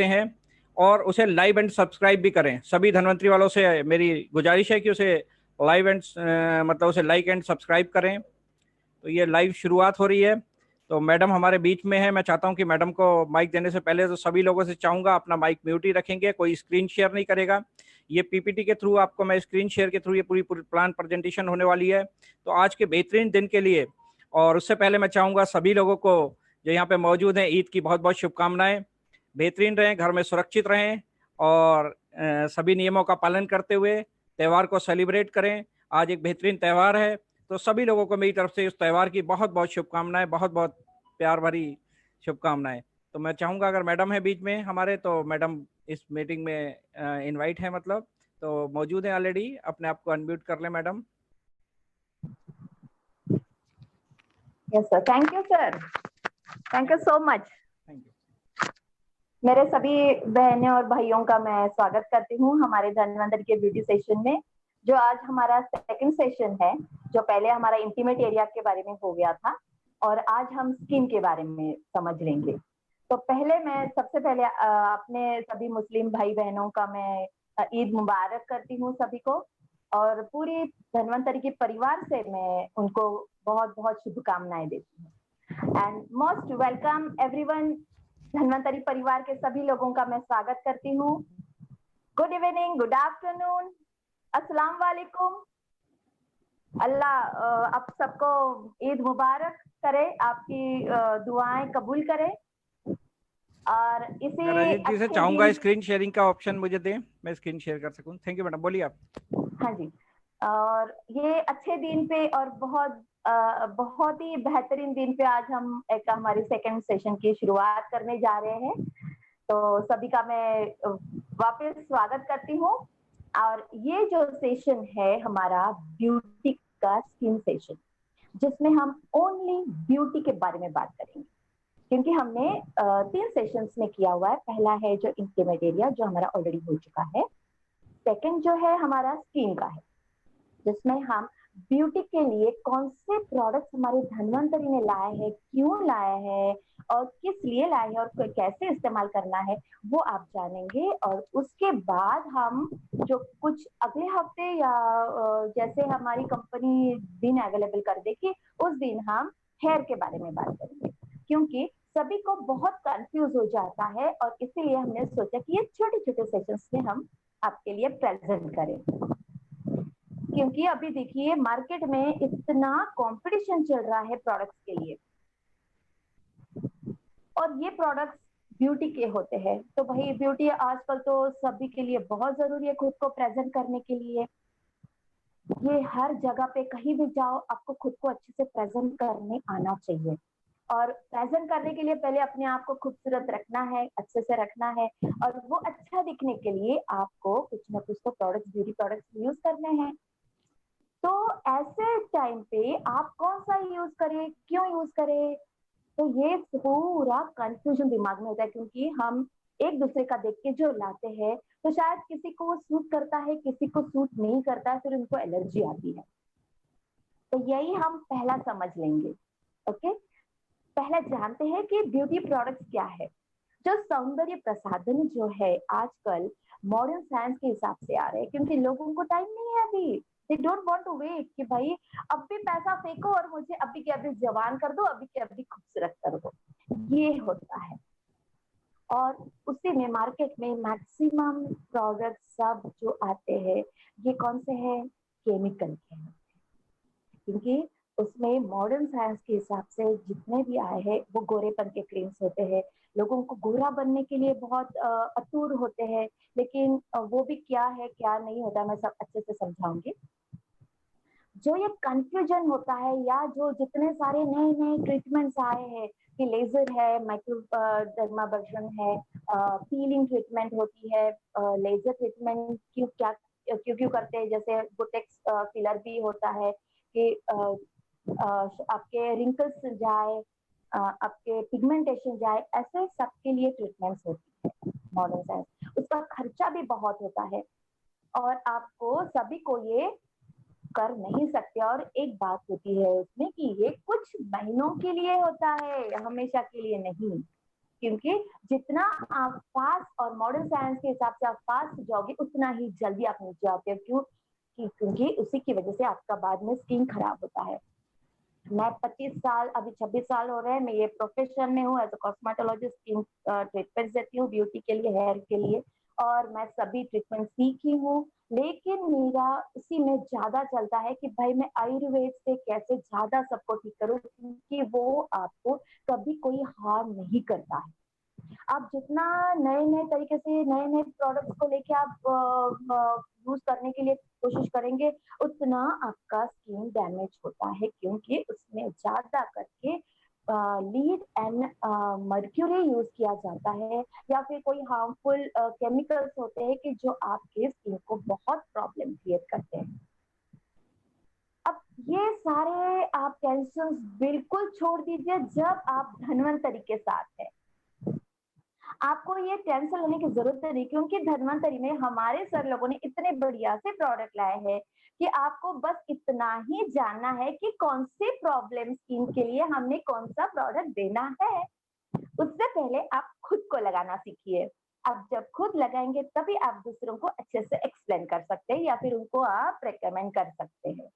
सकते हैं और उसे लाइव एंड सब्सक्राइब भी करें। सभी धन्वंतरी वालों से मेरी गुजारिश है कि उसे लाइव एंड मतलब उसे लाइक एंड सब्सक्राइब करें। तो ये लाइव शुरुआत हो रही है। तो मैडम हमारे बीच में है। मैं चाहता हूं कि मैडम को माइक देने से पहले तो सभी लोगों से चाहूंगा अपना माइक म्यूट ही रखेंगे, कोई स्क्रीन शेयर नहीं करेगा। ये पीपीटी के थ्रू आपको मैं स्क्रीन शेयर के थ्रू ये पूरी पूरी प्लान प्रेजेंटेशन होने वाली है। तो आज के बेहतरीन दिन के लिए और उससे पहले मैं चाहूंगा सभी लोगों को जो यहाँ पे मौजूद हैं ईद की बहुत बहुत शुभकामनाएं। बेहतरीन रहें, घर में सुरक्षित रहें और सभी नियमों का पालन करते हुए त्यौहार को सेलिब्रेट करें। आज एक बेहतरीन त्यौहार है, तो सभी लोगों को मेरी तरफ से इस त्यौहार की बहुत बहुत शुभकामनाएं, बहुत बहुत प्यार भरी शुभकामनाएं। तो मैं चाहूंगा अगर मैडम है बीच में हमारे, तो मैडम इस मीटिंग में इनवाइट है, मतलब तो मौजूद है ऑलरेडी। अपने आप को अनम्यूट कर लें madam. Yes sir, thank you sir, thank you so much. Thank you. मेरे सभी बहनों और भाइयों का मैं स्वागत करती हूँ हमारे धन्वंतरी के ब्यूटी सेशन में, जो आज हमारा सेकंड सेशन है। जो पहले हमारा इंटीमेट एरिया के बारे में हो गया था और आज हम स्किन के बारे में समझ लेंगे। तो पहले मैं सबसे पहले अपने सभी मुस्लिम भाई बहनों का मैं ईद मुबारक करती हूँ सभी को, और पूरी धन्वंतरी के परिवार से मैं उनको बहुत बहुत शुभकामनाएं देती हूँ। And most welcome everyone. Dhanvantari परिवार के सभी लोगों का मैं स्वागत करती हूँ। गुड इवनिंग, गुड आफ्टरनून, अस्सलाम वालेकुम। अल्लाह आप सबको ईद मुबारक करे, आपकी दुआएं कबूल करे। और इसी रजत जी से चाहूंगा स्क्रीन शेयरिंग का ऑप्शन मुझे दें, मैं स्क्रीन शेयर कर सकूं। थैंक यू मैडम, बोलिए आप। हाँ जी। और ये अच्छे दिन पे और बहुत ही बेहतरीन दिन पे आज हम एक हमारी सेकंड सेशन की शुरुआत करने जा रहे हैं। तो सभी का मैं वापस स्वागत करती हूँ। और ये जो सेशन है हमारा ब्यूटी का स्किन सेशन, जिसमें हम ओनली ब्यूटी के बारे में बात करेंगे, क्योंकि हमने 3 सेशंस में किया हुआ है। पहला है जो इंटीमेट एरिया, जो हमारा ऑलरेडी हो चुका है। सेकंड जो है हमारा स्किन का है, जिसमें हम ब्यूटी के लिए कौन से प्रोडक्ट्स हमारे धन्वंतरी ने लाए हैं, क्यों लाए हैं और किस लिए लाए हैं और कैसे इस्तेमाल करना है, वो आप जानेंगे। और उसके बाद हम जो कुछ अगले हफ्ते या जैसे हमारी कंपनी दिन अवेलेबल कर दे कि उस दिन हम हेयर के बारे में बात करेंगे, क्योंकि सभी को बहुत कंफ्यूज हो जाता है। और इसीलिए हमने सोचा कि ये छोटे छोटे सेशंस में हम आपके लिए प्रेजेंट करें, क्योंकि अभी देखिए मार्केट में इतना कंपटीशन चल रहा है प्रोडक्ट्स के लिए, और ये प्रोडक्ट्स ब्यूटी के होते हैं। तो भाई ब्यूटी आजकल तो सभी के लिए बहुत जरूरी है, खुद को प्रेजेंट करने के लिए। ये हर जगह पे कहीं भी जाओ, आपको खुद को अच्छे से प्रेजेंट करने आना चाहिए। और प्रेजेंट करने के लिए पहले अपने आप को खूबसूरत रखना है, अच्छे से रखना है, और वो अच्छा दिखने के लिए आपको कुछ ना कुछ तो प्रोडक्ट्स, ब्यूटी प्रोडक्ट्स यूज करने हैं। तो ऐसे टाइम पे आप कौन सा यूज करें, क्यों यूज करें, तो ये पूरा कंफ्यूजन दिमाग में होता है, क्योंकि हम एक दूसरे का देख के जो लाते हैं, तो शायद किसी को सूट करता है, किसी को सूट नहीं करता है, फिर उनको एलर्जी आती है। तो यही हम पहला समझ लेंगे। ओके, पहले जानते हैं कि ब्यूटी प्रोडक्ट्स क्या है। जो सौंदर्य प्रसाधन जो है आजकल मॉडर्न साइंस के हिसाब से आ रहे हैं, क्योंकि लोगों को टाइम नहीं है अभी। They don't want to wait कि भाई अब भी पैसा फेंको और मुझे अभी के अभी जवान कर दो, अभी के अभी खूबसूरत कर दो, ये होता है। और उसी में मार्केट में मैक्सिमम प्रोडक्ट सब जो आते हैं, ये कौन से हैं, केमिकल के हैं, क्योंकि उसमें मॉडर्न साइंस के हिसाब से जितने भी आए हैं वो गोरेपन के क्रीम्स होते हैं। लोगों को गोरा बनने के लिए बहुत अतुर होते हैं, लेकिन वो भी क्या है क्या नहीं होता मैं सब अच्छे से समझाऊंगी। जो ये कंफ्यूजन होता है, या जो जितने सारे नए नए ट्रीटमेंट्स आए हैं कि लेजर है, माइक्रो डर्माब्रेशन है, पीलिंग ट्रीटमेंट होती है, लेजर ट्रीटमेंट क्यों करते हैं, जैसे बोटेक्स फिलर भी होता है कि आपके रिंकल्स जाए, आपके पिगमेंटेशन जाए, ऐसे सबके लिए ट्रीटमेंट्स होती है मॉडर्न साइंस। उसका खर्चा भी बहुत होता है और आपको सभी को ये कर नहीं सकते। और एक बात होती है उसमें कि ये कुछ महीनों के लिए होता है, हमेशा के लिए नहीं। क्योंकि जितना आप फास्ट और मॉडर्न साइंस के हिसाब से आप फास्ट जाओगे उतना ही जल्दी आप नीचे आते हो। क्यों? क्योंकि उसी की वजह से आपका बाद में स्किन खराब होता है। मैं 25 साल, अभी 26 साल हो रहे हैं, मैं ये प्रोफेशन में हूँ, as a cosmetologist, skin treatment देती हूँ ब्यूटी के लिए, हेयर के लिए, और मैं सभी ट्रीटमेंट सीखी हूँ। लेकिन मेरा उसी में ज्यादा चलता है कि भाई मैं आयुर्वेद से कैसे ज्यादा सबको ठीक करूँ, क्योंकि वो आपको कभी कोई हार्म नहीं करता है। आप जितना नए-नए तरीके से नए-नए प्रोडक्ट्स को लेके आप यूज़ करने के लिए कोशिश करेंगे, उतना आपका स्किन डैमेज होता है, क्योंकि उसमें ज़्यादा करके लीड एंड मर्क्यूरी यूज़ किया जाता है, या फिर कोई हार्मफुल केमिकल्स होते हैं कि जो आपके स्किन को बहुत प्रॉब्लम क्रिएट करते हैं। अब ये सारे आप टेंशन्स बिल्कुल छोड़ दीजिए जब आप धन्वंतरि के साथ हैं। आपको ये टेंशन लेने की जरूरत नहीं, क्योंकि धन्वंतरि में हमारे सर लोगों ने इतने बढ़िया से प्रोडक्ट लाए हैं कि आपको बस इतना ही जानना है कि कौन से प्रॉब्लम स्किन के लिए हमने कौन सा प्रोडक्ट देना है। उससे पहले आप खुद को लगाना सीखिए। आप जब खुद लगाएंगे तभी आप दूसरों को अच्छे से एक्सप्लेन कर सकते हैं, या फिर उनको आप रेकमेंड कर सकते हैं।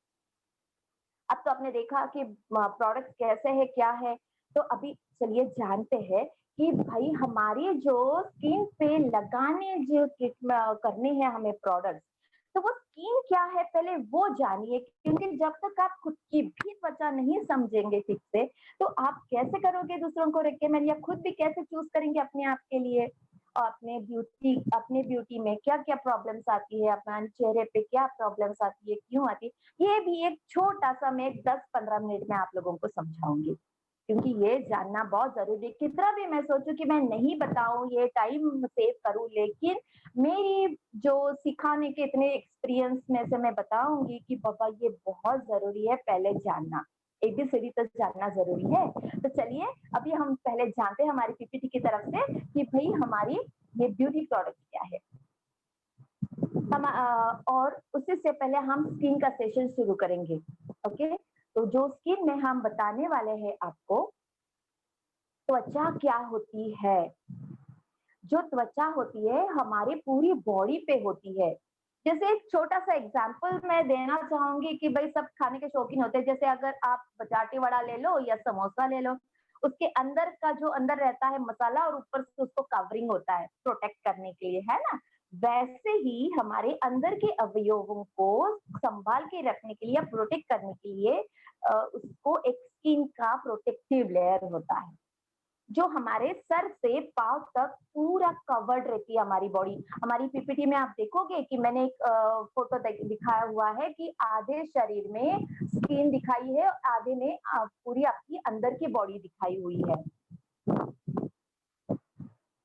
अब तो आपने देखा कि प्रोडक्ट कैसे है, क्या है, तो अभी चलिए जानते हैं कि भाई हमारी जो स्किन पे लगाने जो करने हैं हमें प्रोडक्ट्स, तो वो स्किन क्या है पहले वो जानिए, क्योंकि जब तक आप खुद की भी त्वचा नहीं समझेंगे ठीक से, तो आप कैसे करोगे दूसरों को रेकमेंड, या खुद भी कैसे चूज करेंगे अपने आप के लिए। और अपने ब्यूटी में क्या क्या प्रॉब्लम्स आती है, अपने चेहरे पे क्या प्रॉब्लम्स आती है, क्यों आती है, ये भी एक छोटा-सा मैं 10-15 मिनट में आप लोगों को समझाऊँगी, क्योंकि ये जानना बहुत ज़रूरी है। कितना भी मैं सोचूँ कि मैं नहीं बताऊँ, ये टाइम सेव करूँ, लेकिन मेरी जो सिखाने के इतने एक्सपीरियंस में से मैं बताऊँगी कि बाबा ये बहुत ज़रूरी है पहले जानना। एबीसीडी तो जानना ज़रूरी है। तो चलिए अभी हम पहले जानते हैं हमारी पीपीटी की तरफ से कि भई हमारी ये ब्यूटी प्रोडक्ट क्या है। और उससे से पहले हम स्किन का सेशन शुरू करेंगे। ओके, तो जो स्किन में हम बताने वाले हैं आपको, त्वचा क्या होती है। जो त्वचा होती है हमारी पूरी बॉडी पे होती है। जैसे एक छोटा सा एग्जांपल मैं देना चाहूंगी कि भाई सब खाने के शौकीन होते हैं, जैसे अगर आप बटाटे वड़ा ले लो या समोसा ले लो, उसके अंदर का जो अंदर रहता है मसाला, और ऊपर से उसको कवरिंग होता है प्रोटेक्ट करने के लिए, है ना। वैसे ही हमारे अंदर के अवयवों को संभाल के रखने के लिए, प्रोटेक्ट करने के लिए उसको एक स्किन का प्रोटेक्टिव लेयर होता है, जो हमारे सर से पाँव तक पूरा कवर्ड रहती है हमारी बॉडी। हमारी पीपीटी में आप देखोगे कि मैंने एक फोटो दिखाया हुआ है कि आधे शरीर में स्किन दिखाई है, आधे में पूरी आपकी अंदर की बॉडी दिखाई हुई है।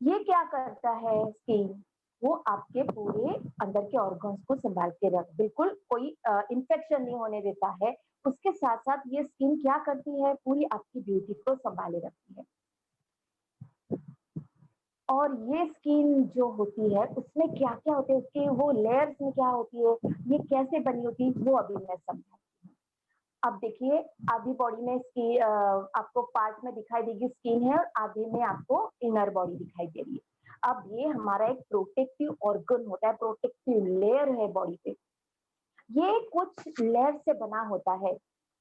ये क्या करता है स्किन, वो आपके पूरे अंदर के ऑर्गन्स को संभाल के रख, बिल्कुल कोई इंफेक्शन नहीं होने देता है। उसके साथ साथ ये स्किन क्या करती है, पूरी आपकी ब्यूटी को संभाले रखती है। और ये स्किन जो होती है उसमें क्या क्या होते हैं, उसके वो लेयर्स में क्या होती है, ये कैसे बनी होती है, वो अभी मैं समझाती हूँ। अब देखिए, आधी बॉडी में आपको पार्ट में दिखाई देगी स्किन है, और आधे में आपको इनर बॉडी दिखाई दे रही है। अब ये हमारा एक प्रोटेक्टिव ऑर्गन होता है, प्रोटेक्टिव लेयर है बॉडी पे। ये कुछ लेयर से बना होता है,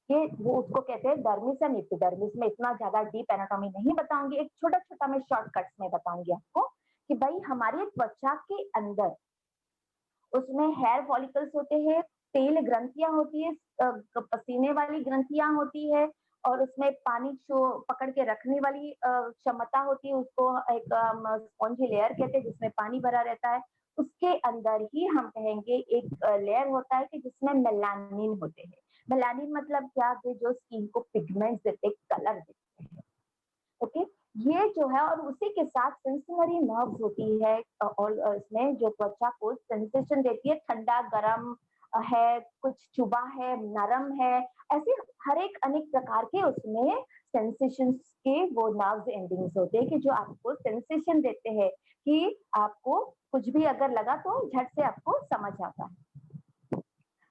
ये वो उसको कहते हैं डर्मिस एंड एपिडर्मिस। में इतना ज्यादा डीप एनाटॉमी नहीं बताऊंगी, एक छोटा छोटा मैं शॉर्टकट्स में बताऊंगी आपको कि भाई हमारी त्वचा के अंदर उसमें हेयर फॉलिकल्स होते हैं, तेल ग्रंथियां होती है, पसीने वाली ग्रंथियां होती है, और उसमें पानी जो पकड़ के रखने वाली क्षमता होती है, उसको एक स्पॉन्जी लेयर कहते हैं, जिसमें पानी भरा रहता है। उसके अंदर ही हम कहेंगे एक लेयर होता है कि जिसमें मेलानिन होते हैं। मेलानिन मतलब क्या, कि जो स्किन को पिगमेंट्स देते, कलर देते हैं। ओके, ये जो है, और उसी के साथ सेंसरी नर्व्स होती है, और इसमें जो त्वचा को सेंसेशन देती है, ठंडा गरम है, कुछ चुभा है, नरम है, ऐसे हर एक अनेक प्रकार के उसमें सेंसेशंस के वो नर्व्स एंडिंग्स होते हैं, कि जो आपको सेंसेशन देते हैं कि आपको कुछ भी अगर लगा तो झट से आपको समझ आता है।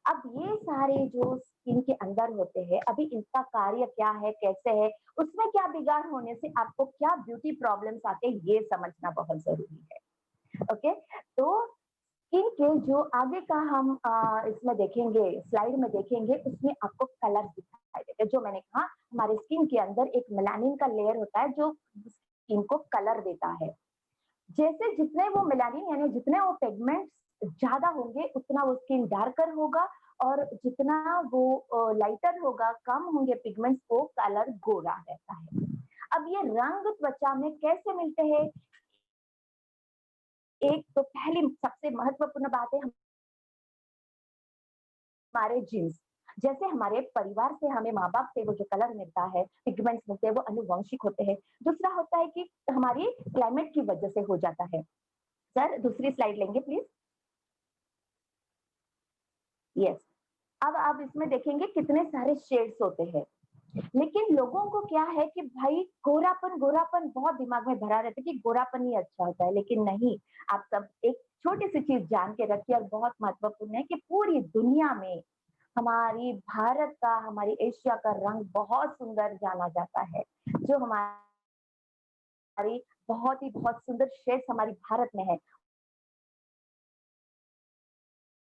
अब ये सारे जो स्किन के अंदर होते हैं, अभी इनका कार्य क्या है, कैसे है, उसमें क्या बिगाड़ होने से आपको क्या ब्यूटी प्रॉब्लम्स आते हैं, ये समझना बहुत ज़रूरी है। ओके? तो स्किन के जो आगे का हम इसमें देखेंगे, स्लाइड में देखेंगे, उसमें आपको कलर दिखाई देते हैं। जो मैंने कहा, हमारे स्किन के अंदर एक मेलानिन का लेयर होता है, जो स्किन को कलर देता है। जैसे जितने वो मेलानिन यानी जितने वो पिगमेंट्स ज़्यादा होंगे, उतना वो स्किन डार्कर होगा और जितना वो लाइटर होगा, कम होंगे पिगमेंट्स, वो कलर गोरा रहता है। अब ये रंग त्वचा में कैसे मिलते हैं? एक तो पहली सबसे महत्वपूर्ण बात है हमारे जीन्स। जैसे हमारे परिवार से हमें माँ-बाप से वो जो कलर मिलता है, पिगमेंट्स मिलते हैं, वो आनुवंशिक होते हैं। दूसरा होता है कि हमारी क्लाइमेट की वजह से हो जाता है। सर, दूसरी स्लाइड लेंगे प्लीज़? यस। अब आप इसमें देखेंगे कितने सारे शेड्स होते हैं। लेकिन लोगों को क्या है कि भाई गोरापन बहुत दिमाग में भरा रहता है कि गोरापन ही अच्छा होता है, लेकिन नहीं, आप सब एक छोटी-सी चीज़ जान के रखिए और बहुत महत्वपूर्ण है कि पूरी दुनिया में हमारी भारत का, हमारी एशिया का रंग बहुत सुंदर जाना जाता है। जो हमारी बहुत सुंदर शेड्स हमारी भारत में है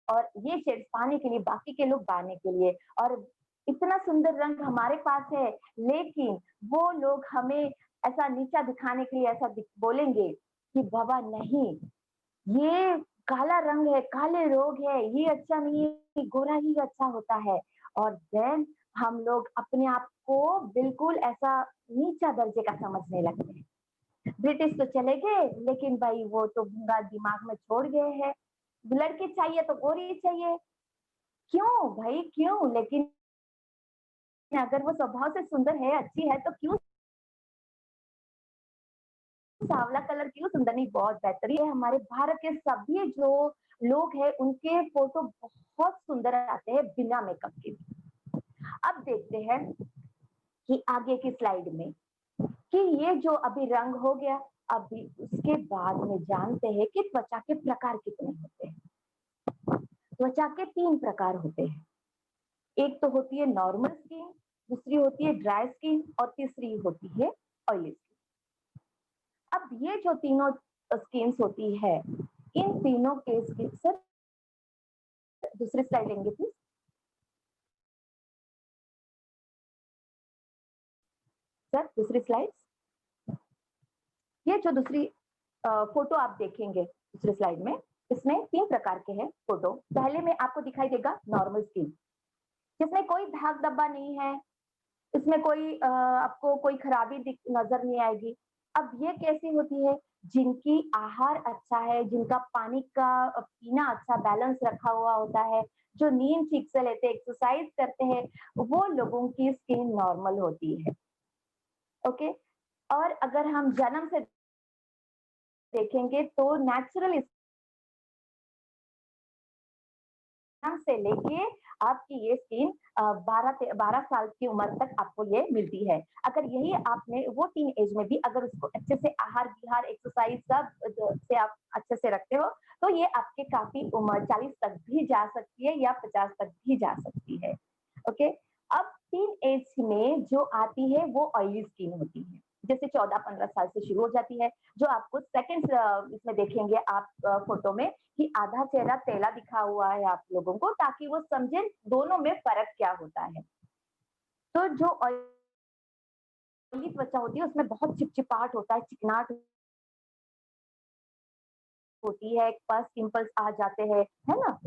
और ये शेड्स पाने के लिए बाकी के लोग गाने के लिए और इतना सुंदर रंग हमारे पास है, लेकिन वो लोग हमें ऐसा नीचा दिखाने के लिए ऐसा बोलेंगे कि बाबा नहीं, ये काला रंग है, काले रोग है, ये अच्छा नहीं है, गोरा ही अच्छा होता है। और देन हम लोग अपने आप को बिल्कुल ऐसा नीचा दर्जे का समझने लगते हैं। ब्रिटिश तो चले गए, लेकिन भाई वो तो भूंगा दिमाग में छोड़ गए हैं। लड़की चाहिए तो गोरी चाहिए। क्यों भाई क्यों? लेकिन अगर वो स्वभाव से सुंदर है, अच्छी है तो क्यों सांवला कलर क्यों सुंदर नहीं? बहुत बेहतरीन है। हमारे भारत के सभी जो लोग हैं, उनके फोटो बहुत सुंदर आते हैं बिना मेकअप के भी। अब देखते हैं कि आगे की स्लाइड में कि ये जो अभी रंग हो गया, अभी उसके बाद में जानते हैं कि त्वचा के प्रकार कितने होते हैं। त्वचा के 3 प्रकार होते हैं। एक तो होती है नॉर्मल स्किन, दूसरी होती है ड्राई स्किन और तीसरी होती है ऑयली स्किन। अब ये जो तीनों स्किन्स होती है, इन तीनों के स्किन सर दूसरी स्लाइड लेंगे प्लीज। सर दूसरी स्लाइड। ये जो दूसरी फोटो आप देखेंगे दूसरी स्लाइड में, इसमें 3 प्रकार के हैं फोटो। पहले में आपको दिखाई देगा नॉर्मल स्किन, जिसमें कोई दाग धब्बा नहीं है, इसमें कोई आपको कोई खराबी नजर नहीं आएगी। अब ये कैसी होती है? जिनकी आहार अच्छा है, जिनका पानी का पीना अच्छा बैलेंस रखा हुआ होता है, जो नींद ठीक से लेते हैं, एक्सरसाइज करते हैं, वो लोगों की स्किन नॉर्मल होती है। ओके? और अगर हम जन्म से देखेंगे तो नेचुरल से लेके आपकी ये स्किन 12 साल की उम्र तक आपको ये मिलती है। अगर यही आपने वो टीन एज में भी अगर उसको अच्छे से आहार विहार एक्सरसाइज सब से आप अच्छे से रखते हो, तो ये आपके काफी उम्र 40 तक भी जा सकती है या 50 तक भी जा सकती है। ओके? अब टीन एज में जो आती है वो ऑयली स्किन होती है, जैसे 14-15 साल से शुरू हो जाती है, जो आपको सेकंड इसमें देखेंगे आप फोटो में कि आधा चेहरा तेला दिखा हुआ है आप लोगों को, ताकि वो समझें दोनों में फ़र्क क्या होता है। तो जो ऑयली त्वचा होती है उसमें बहुत चिपचिपाहट होता है, चिकनाहट होती है, पस पिंपल्स आ जाते हैं, है ना?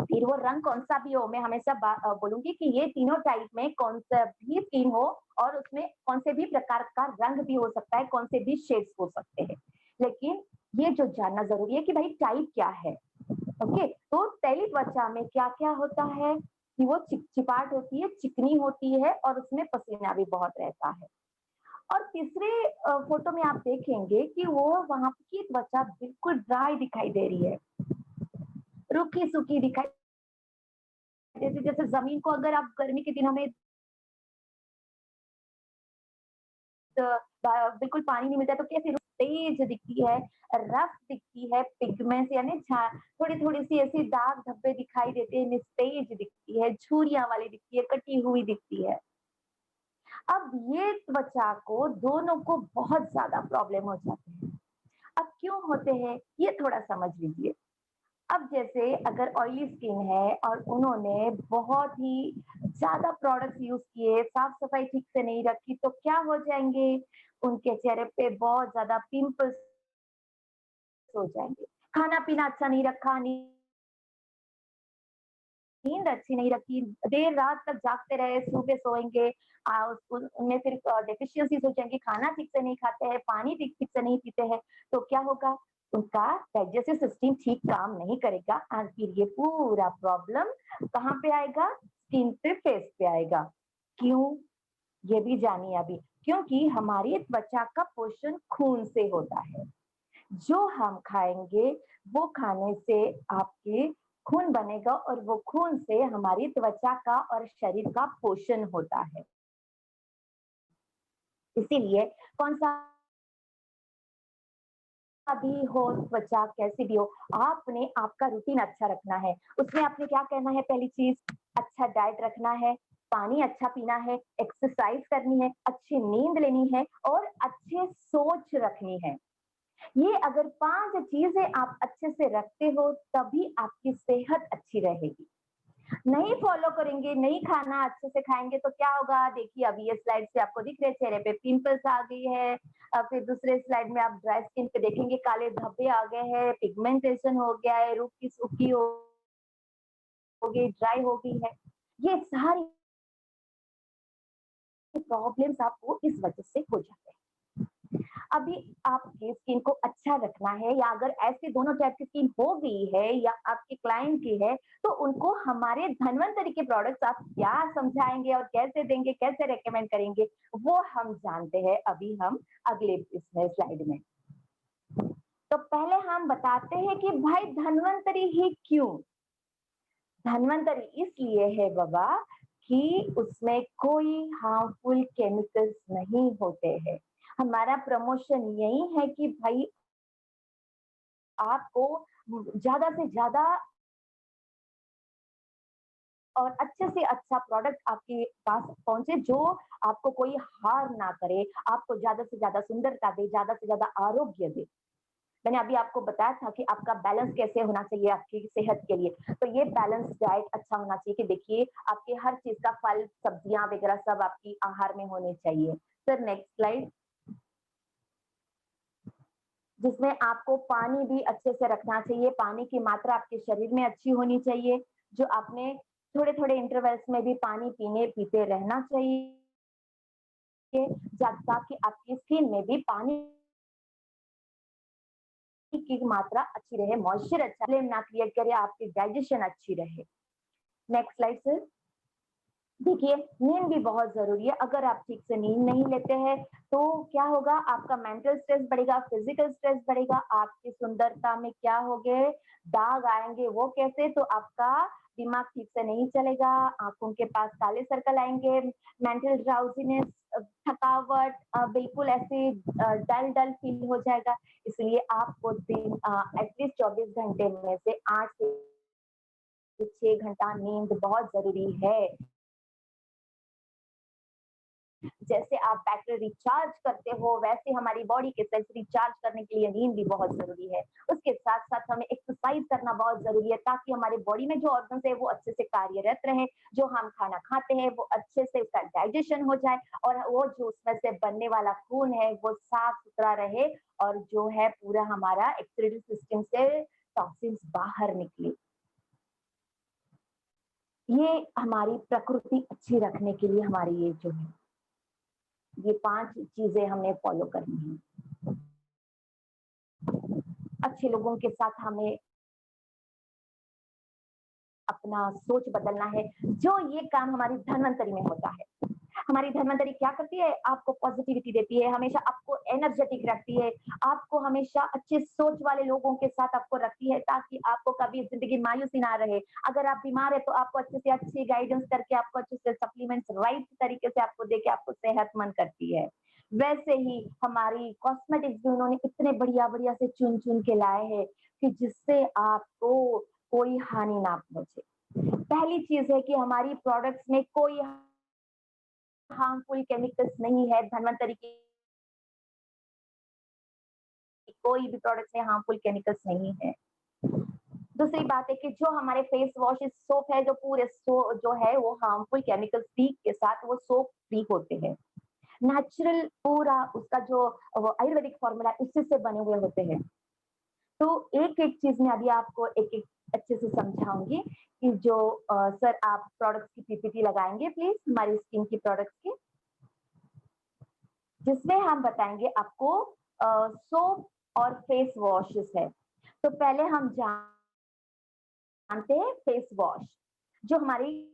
फिर वो रंग कौन-सा भी हो, मैं हमेशा बोलूँगी कि ये तीनों टाइप में कौन-सा भी स्किन हो और उसमें कौन से भी प्रकार का रंग भी हो सकता है, कौन से भी शेड्स हो सकते हैं। लेकिन ये जो जानना ज़रूरी है कि भाई टाइप क्या है? ओके? तो तैली त्वचा में क्या-क्या होता है कि वो चिपचिपाहट होती है, चिकनी होती है और उसमें पसीना भी बहुत रहता है। और तीसरे फ़ोटो में आप देखेंगे कि वो वहाँ की त्वचा बिल्कुल ड्राई दिखाई दे रही है, रूखी-सूखी दिखाई जैसे जैसे ज़मीन को अगर आप गर्मी के दिनों में बिल्कुल पानी नहीं मिलता है तो कैसे तेज दिखती है, रफ दिखती है, पिगमेंट्स यानी थोड़ी-थोड़ी सी ऐसी दाग धब्बे दिखाई देते हैं, निस्तेज दिखती है, झुर्रियाँ वाली दिखती है, कटी हुई दिखती है। अब ये त्वचा को दोनों को बहुत ज़्यादा प्रॉब्लम हो जाते हैं। अब क्यों होते हैं, ये थोड़ा समझ लीजिए। अब जैसे अगर ऑयली स्किन है और उन्होंने बहुत ही ज़्यादा प्रोडक्ट्स यूज़ किए, साफ-सफाई ठीक से नहीं रखी, तो क्या हो जाएँगे, उनके चेहरे पे बहुत ज़्यादा पिंपल्स हो जाएँगे। खाना-पीना अच्छा नहीं रखा, नींद अच्छी नहीं रखी, देर रात तक जागते रहे, सुबह सोएँगे, उनमें फिर डेफिशिएंसीज़ हो जाएँगी, खाना ठीक से नहीं खाते हैं, पानी ठीक ठीक से नहीं पीते हैं, तो क्या होगा? उनका डाइजेस्टिव सिस्टम ठीक काम नहीं करेगा और फिर ये पूरा प्रॉब्लम कहाँ पे आएगा? स्किन पे, फेस पे आएगा। क्यों? ये भी जानिए अभी। क्योंकि हमारी त्वचा का पोषण खून से होता है। जो हम खाएँगे, वो खाने से आपके खून बनेगा और वो खून से हमारी त्वचा का और शरीर का पोषण होता है। इसीलिए कौन-सा भी हो त्वचा कैसी भी हो, आपने आपका रूटीन अच्छा रखना है। उसमें आपने क्या करना है पहली चीज़, अच्छा डाइट रखना है, पानी अच्छा पीना है, एक्सरसाइज़ करनी है, अच्छी नींद लेनी है और अच्छे सोच रखनी है। ये अगर 5 चीज़ें आप अच्छे से रखते हो, तभी आपकी सेहत अच्छी रहेगी। नहीं फॉलो करेंगे, नहीं खाना अच्छे से खाएँगे तो क्या होगा? देखिए अभी ये स्लाइड से आपको दिख रहे हैं चेहरे पे पिंपल्स आ गई है। फिर दूसरे स्लाइड में आप ड्राई स्किन पे देखेंगे काले धब्बे आ गए हैं, पिगमेंटेशन हो गया है, रूखी-सूखी हो गई, ड्राई हो गई है। ये सारी प्रॉब्लम्स आपको इस वजह से हो जाते हैं। अभी आपकी स्किन को अच्छा रखना है या अगर ऐसे दोनों टाइप की स्किन हो गई है या आपके क्लाइंट की है, तो उनको हमारे धन्वंतरी के प्रोडक्ट्स आप क्या समझाएँगे और कैसे देंगे, कैसे रिकमेंड करेंगे, वो हम जानते हैं अभी हम अगले इसमें स्लाइड में। तो पहले हम बताते हैं कि भाई धन्वंतरी ही क्यों? धन्वंतरी इसलिए है बाबा कि उसमें कोई हार्मफुल केमिकल्स नहीं होते हैं। हमारा प्रमोशन यही है कि भाई आपको ज़्यादा से ज़्यादा और अच्छे से अच्छा प्रोडक्ट आपके पास पहुँचे जो आपको कोई हार्म ना करे, आपको ज़्यादा से ज़्यादा सुंदरता दे, ज़्यादा से ज़्यादा आरोग्य दे। मैंने अभी आपको बताया था कि आपका बैलेंस कैसे होना चाहिए आपकी सेहत के लिए। तो ये बैलेंस डाइट अच्छा होना चाहिए कि देखिए आपके हर चीज़ का फल, सब्जियाँ वगैरह सब आपकी आहार में होने चाहिए। Sir next slide. जिसमें आपको पानी भी अच्छे से रखना चाहिए, पानी की मात्रा आपके शरीर में अच्छी होनी चाहिए, जो आपने थोड़े-थोड़े इंटरवल्स में भी पानी पीते रहना चाहिए, ताकि आपकी स्किन में भी पानी की मात्रा अच्छी रहे, मॉइस्चर अच्छा ना क्रिएट करे, आपकी डाइजेशन अच्छी रहे। Next slide sir. देखिए, नींद भी बहुत ज़रूरी है। अगर आप ठीक से नींद नहीं लेते हैं, तो क्या होगा आपका मेंटल स्ट्रेस बढ़ेगा, फिज़िकल स्ट्रेस बढ़ेगा, आपकी सुंदरता में क्या होंगे, दाग आएँगे, वो कैसे? तो आपका दिमाग ठीक से नहीं चलेगा, आँखों के पास काले सर्कल आएँगे, मेंटल ड्राउज़ीनेस थकावट बिल्कुल ऐसे डल-डल फ़ील हो जाएगा। इसलिए आपको एटलीस्ट 24 घंटे में से 8 से 6 घंटा नींद बहुत ज़रूरी है। जैसे आप बैटरी रिचार्ज करते हो वैसे हमारी बॉडी के सेल्स रिचार्ज करने के लिए नींद भी बहुत ज़रूरी है। उसके साथ-साथ हमें एक्सरसाइज़ करना बहुत ज़रूरी है ताकि हमारे बॉडी में जो ऑर्गन्स है वो अच्छे से कार्यरत रहें, जो हम खाना खाते हैं वो अच्छे से उसका डाइजेशन हो जाए और वो जो उसमें से बनने वाला खून है वो साफ-सुथरा रहे और जो है पूरा हमारा एक्सक्रीटरी सिस्टम से टॉक्सिन्स बाहर निकले। ये हमारी प्रकृति अच्छी रखने के लिए हमारी ये जो है ये 5 चीज़ें हमें फ़ॉलो करनी हैं। अच्छे लोगों के साथ हमें अपना सोच बदलना है, जो ये काम हमारी धन्वंतरी में होता है। हमारी धन्वंतरी क्या करती है? आपको पॉज़िटिविटी देती है, हमेशा आपको एनर्जेटिक रखती है, आपको हमेशा अच्छे सोच वाले लोगों के साथ आपको रखती है ताकि आपको कभी ज़िंदगी मायूसी ना रहे। अगर आप बीमार हैं तो आपको अच्छे से अच्छी गाइडेंस करके आपको अच्छे से सप्लीमेंट्स राइट तरीके से आपको देके आपको सेहतमंद करती है। वैसे ही हमारी कॉस्मेटिक्स भी उन्होंने इतने बढ़िया-बढ़िया से चुन-चुन के लाए हैं कि जिससे आपको कोई हानि ना पहुँचे। पहली चीज़ है कि हमारी प्रोडक्ट्स में कोई हार्मफुल केमिकल्स नहीं है, धन्वंतरी की कोई भी प्रोडक्ट्स में हार्मफुल केमिकल्स नहीं है। दूसरी बात है कि जो हमारे फेस वॉशेस सोप है, जो पूरे जो है वो हार्मफुल केमिकल फ्री के साथ वो सोप फ्री होते हैं। नेचुरल पूरा उसका जो वो आयुर्वेदिक फॉर्मूला है उसी से बने हुए होते हैं। तो एक-एक चीज़ मैं अभी आपको एक-एक अच्छे से समझाऊँगी कि जो सर आप प्रोडक्ट्स की पीपीटी लगाएँगे प्लीज़ हमारी स्किन की प्रोडक्ट्स की, जिसमें हम बताएँगे आपको सोप और फेस वॉशेस है। तो पहले हम जानते हैं फेस वॉश, जो हमारी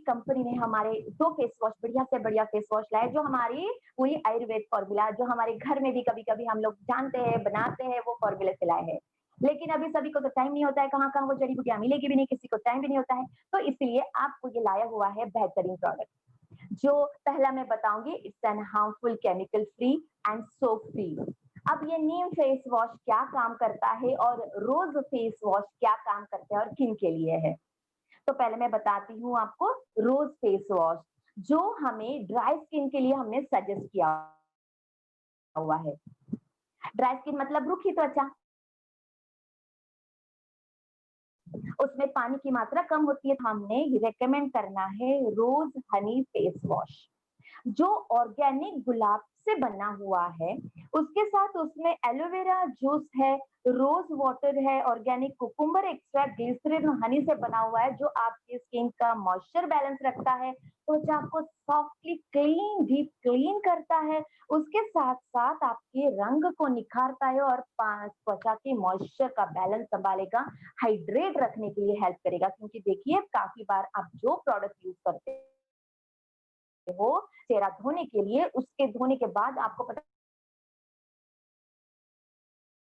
कंपनी ने हमारे 2 फेस वॉश बढ़िया से बढ़िया फेस वॉश लाए, जो हमारी पूरी आयुर्वेद फॉर्मूला जो हमारे घर में भी कभी-कभी हम लोग जानते हैं, बनाते हैं, वो फॉर्मूले से लाए हैं। लेकिन अभी सभी को तो टाइम नहीं होता है, कहाँ-कहाँ वो जड़ी-बूटियाँ मिलेगी भी नहीं, किसी को टाइम भी नहीं होता है, तो इसलिए आपको ये लाया हुआ है बेहतरीन प्रोडक्ट। जो पहला मैं बताऊँगी it's an harmful chemical free and soap free. अब ये नीम फेस वॉश क्या काम करता है और रोज़ फेस वॉश क्या काम करता है और किन के लिए है? तो पहले मैं बताती हूँ आपको रोज़ फेस वॉश, जो हमें ड्राई स्किन के लिए हमने सजेस्ट किया हुआ है। ड्राई स्किन मतलब रूखी त्वचा, उसमें पानी की मात्रा कम होती है, हमने रिकमेंड करना है रोज़ हनी फेस वॉश। जो ऑर्गेनिक गुलाब से बना हुआ है, उसके साथ उसमें एलोवेरा जूस है, रोज़ वाटर है, organic cucumber extract, glycerine, honey से बना हुआ है, जो आपकी स्किन का मॉइस्चर बैलेंस रखता है, त्वचा को सॉफ्टली क्लीन डीप क्लीन करता है, उसके साथ-साथ आपके रंग को निखारता है और त्वचा के मॉइस्चर का बैलेंस सँभालेगा, हाइड्रेट रखने के लिए हेल्प करेगा क्योंकि देखिए काफ़ी बार आप जो प्रोडक्ट यूज़ करते हो चेहरा धोने के लिए, उसके धोने के बाद आपको पता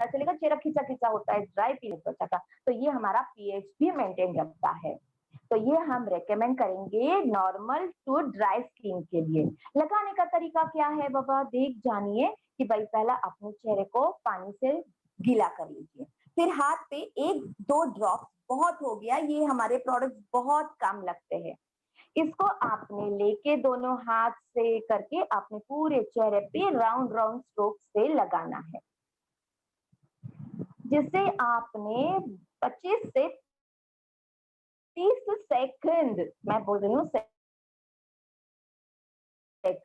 चलेगा चेहरा खिंचा-खिंचा होता है, ड्राई फील त्वचा का, तो ये हमारा पीएच भी मेंटेन रखता है। तो ये हम रिकमेंड करेंगे नॉर्मल टू ड्राई स्किन के लिए। लगाने का तरीका क्या है बाबा? देख जानिए कि भाई पहला अपने चेहरे को पानी से गीला कर लीजिए, फिर हाथ पे 1-2 ड्रॉप बहुत हो गया, ये हमारे प्रोडक्ट्स बहुत काम लगते हैं। इसको आपने लेके दोनों हाथ से करके अपने पूरे चेहरे पे राउंड राउंड स्ट्रोक से लगाना है, जिसे आपने 25 से 30 सेकंड, मैं बोल रही हूँ सेकंड,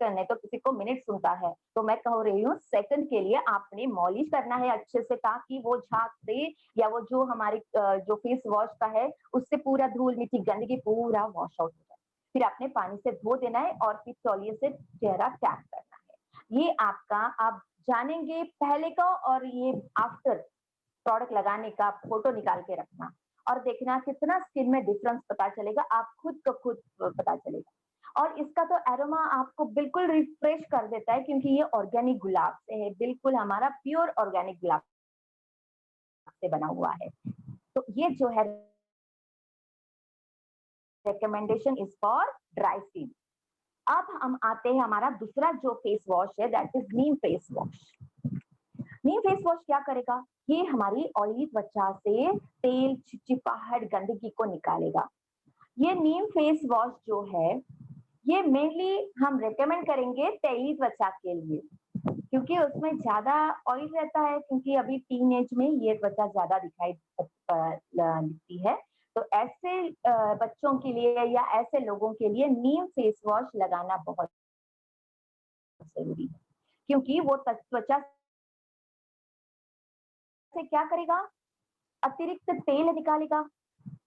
नहीं तो किसी को मिनट सुनता है, तो मैं कह रही हूँ सेकंड के लिए आपने मॉलिश करना है अच्छे से, ताकि वो झाग से या वो जो हमारी जो फेस वॉश का है उससे पूरा धूल मिट्टी गंदगी पूरा वॉश आउट हो जाए। फिर आपने पानी से धो देना है और फिर तौलिए से चेहरा टैप करना है। ये आपका आप जानेंगे पहले का और ये आफ्टर प्रोडक्ट लगाने का फोटो निकाल के रखना और देखना कितना स्किन में डिफरेंस पता चलेगा, आप खुद को खुद पता चलेगा। और इसका तो एरोमा आपको बिल्कुल रिफ्रेश कर देता है क्योंकि ये ऑर्गेनिक गुलाब से है, बिल्कुल हमारा प्योर ऑर्गेनिक गुलाब से बना हुआ है। तो ये जो है recommendation is for dry skin. अब हम आते हैं हमारा दूसरा जो फेस वॉश है that is Neem face wash. Neem face wash क्या करेगा? ये हमारी ऑयली त्वचा से तेल, चिपचिपाहट, गंदगी को निकालेगा। ये नीम फेस वॉश जो है, ये मेनली हम रिकमेंड करेंगे तेली त्वचा के लिए, क्योंकि उसमें ज़्यादा ऑयल रहता है, क्योंकि अभी टीनेज में ये त्वचा ज़्यादा दिखाई दिखती है। तो ऐसे बच्चों के लिए या ऐसे लोगों के लिए नीम फेस वॉश लगाना बहुत ज़रूरी है, क्योंकि वो त्वचा से क्या करेगा? अतिरिक्त तेल निकालेगा,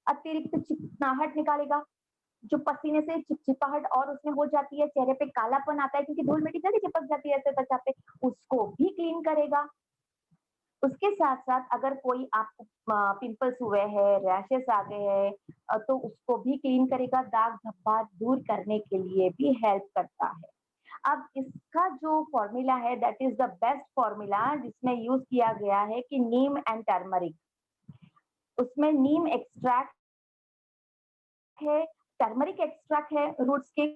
अतिरिक्त चिकनाहट निकालेगा, जो पसीने से चिपचिपाहट और उसमें हो जाती है, चेहरे पे कालापन आता है क्योंकि धूल-मिट्टी जल्दी चिपक जाती है ऐसे त्वचा पे, उसको भी क्लीन करेगा। उसके साथ-साथ अगर कोई आपको पिंपल्स हुए हैं, रैशेस आ गए हैं तो उसको भी क्लीन करेगा, दाग-धब्बा दूर करने के लिए भी हेल्प करता है। अब इसका जो फॉर्मूला है that is the best formula, जिसमें यूज़ किया गया है कि नीम एंड टर्मरिक। उसमें नीम एक्सट्रैक्ट है, टर्मरिक एक्सट्रैक्ट है रूट्स के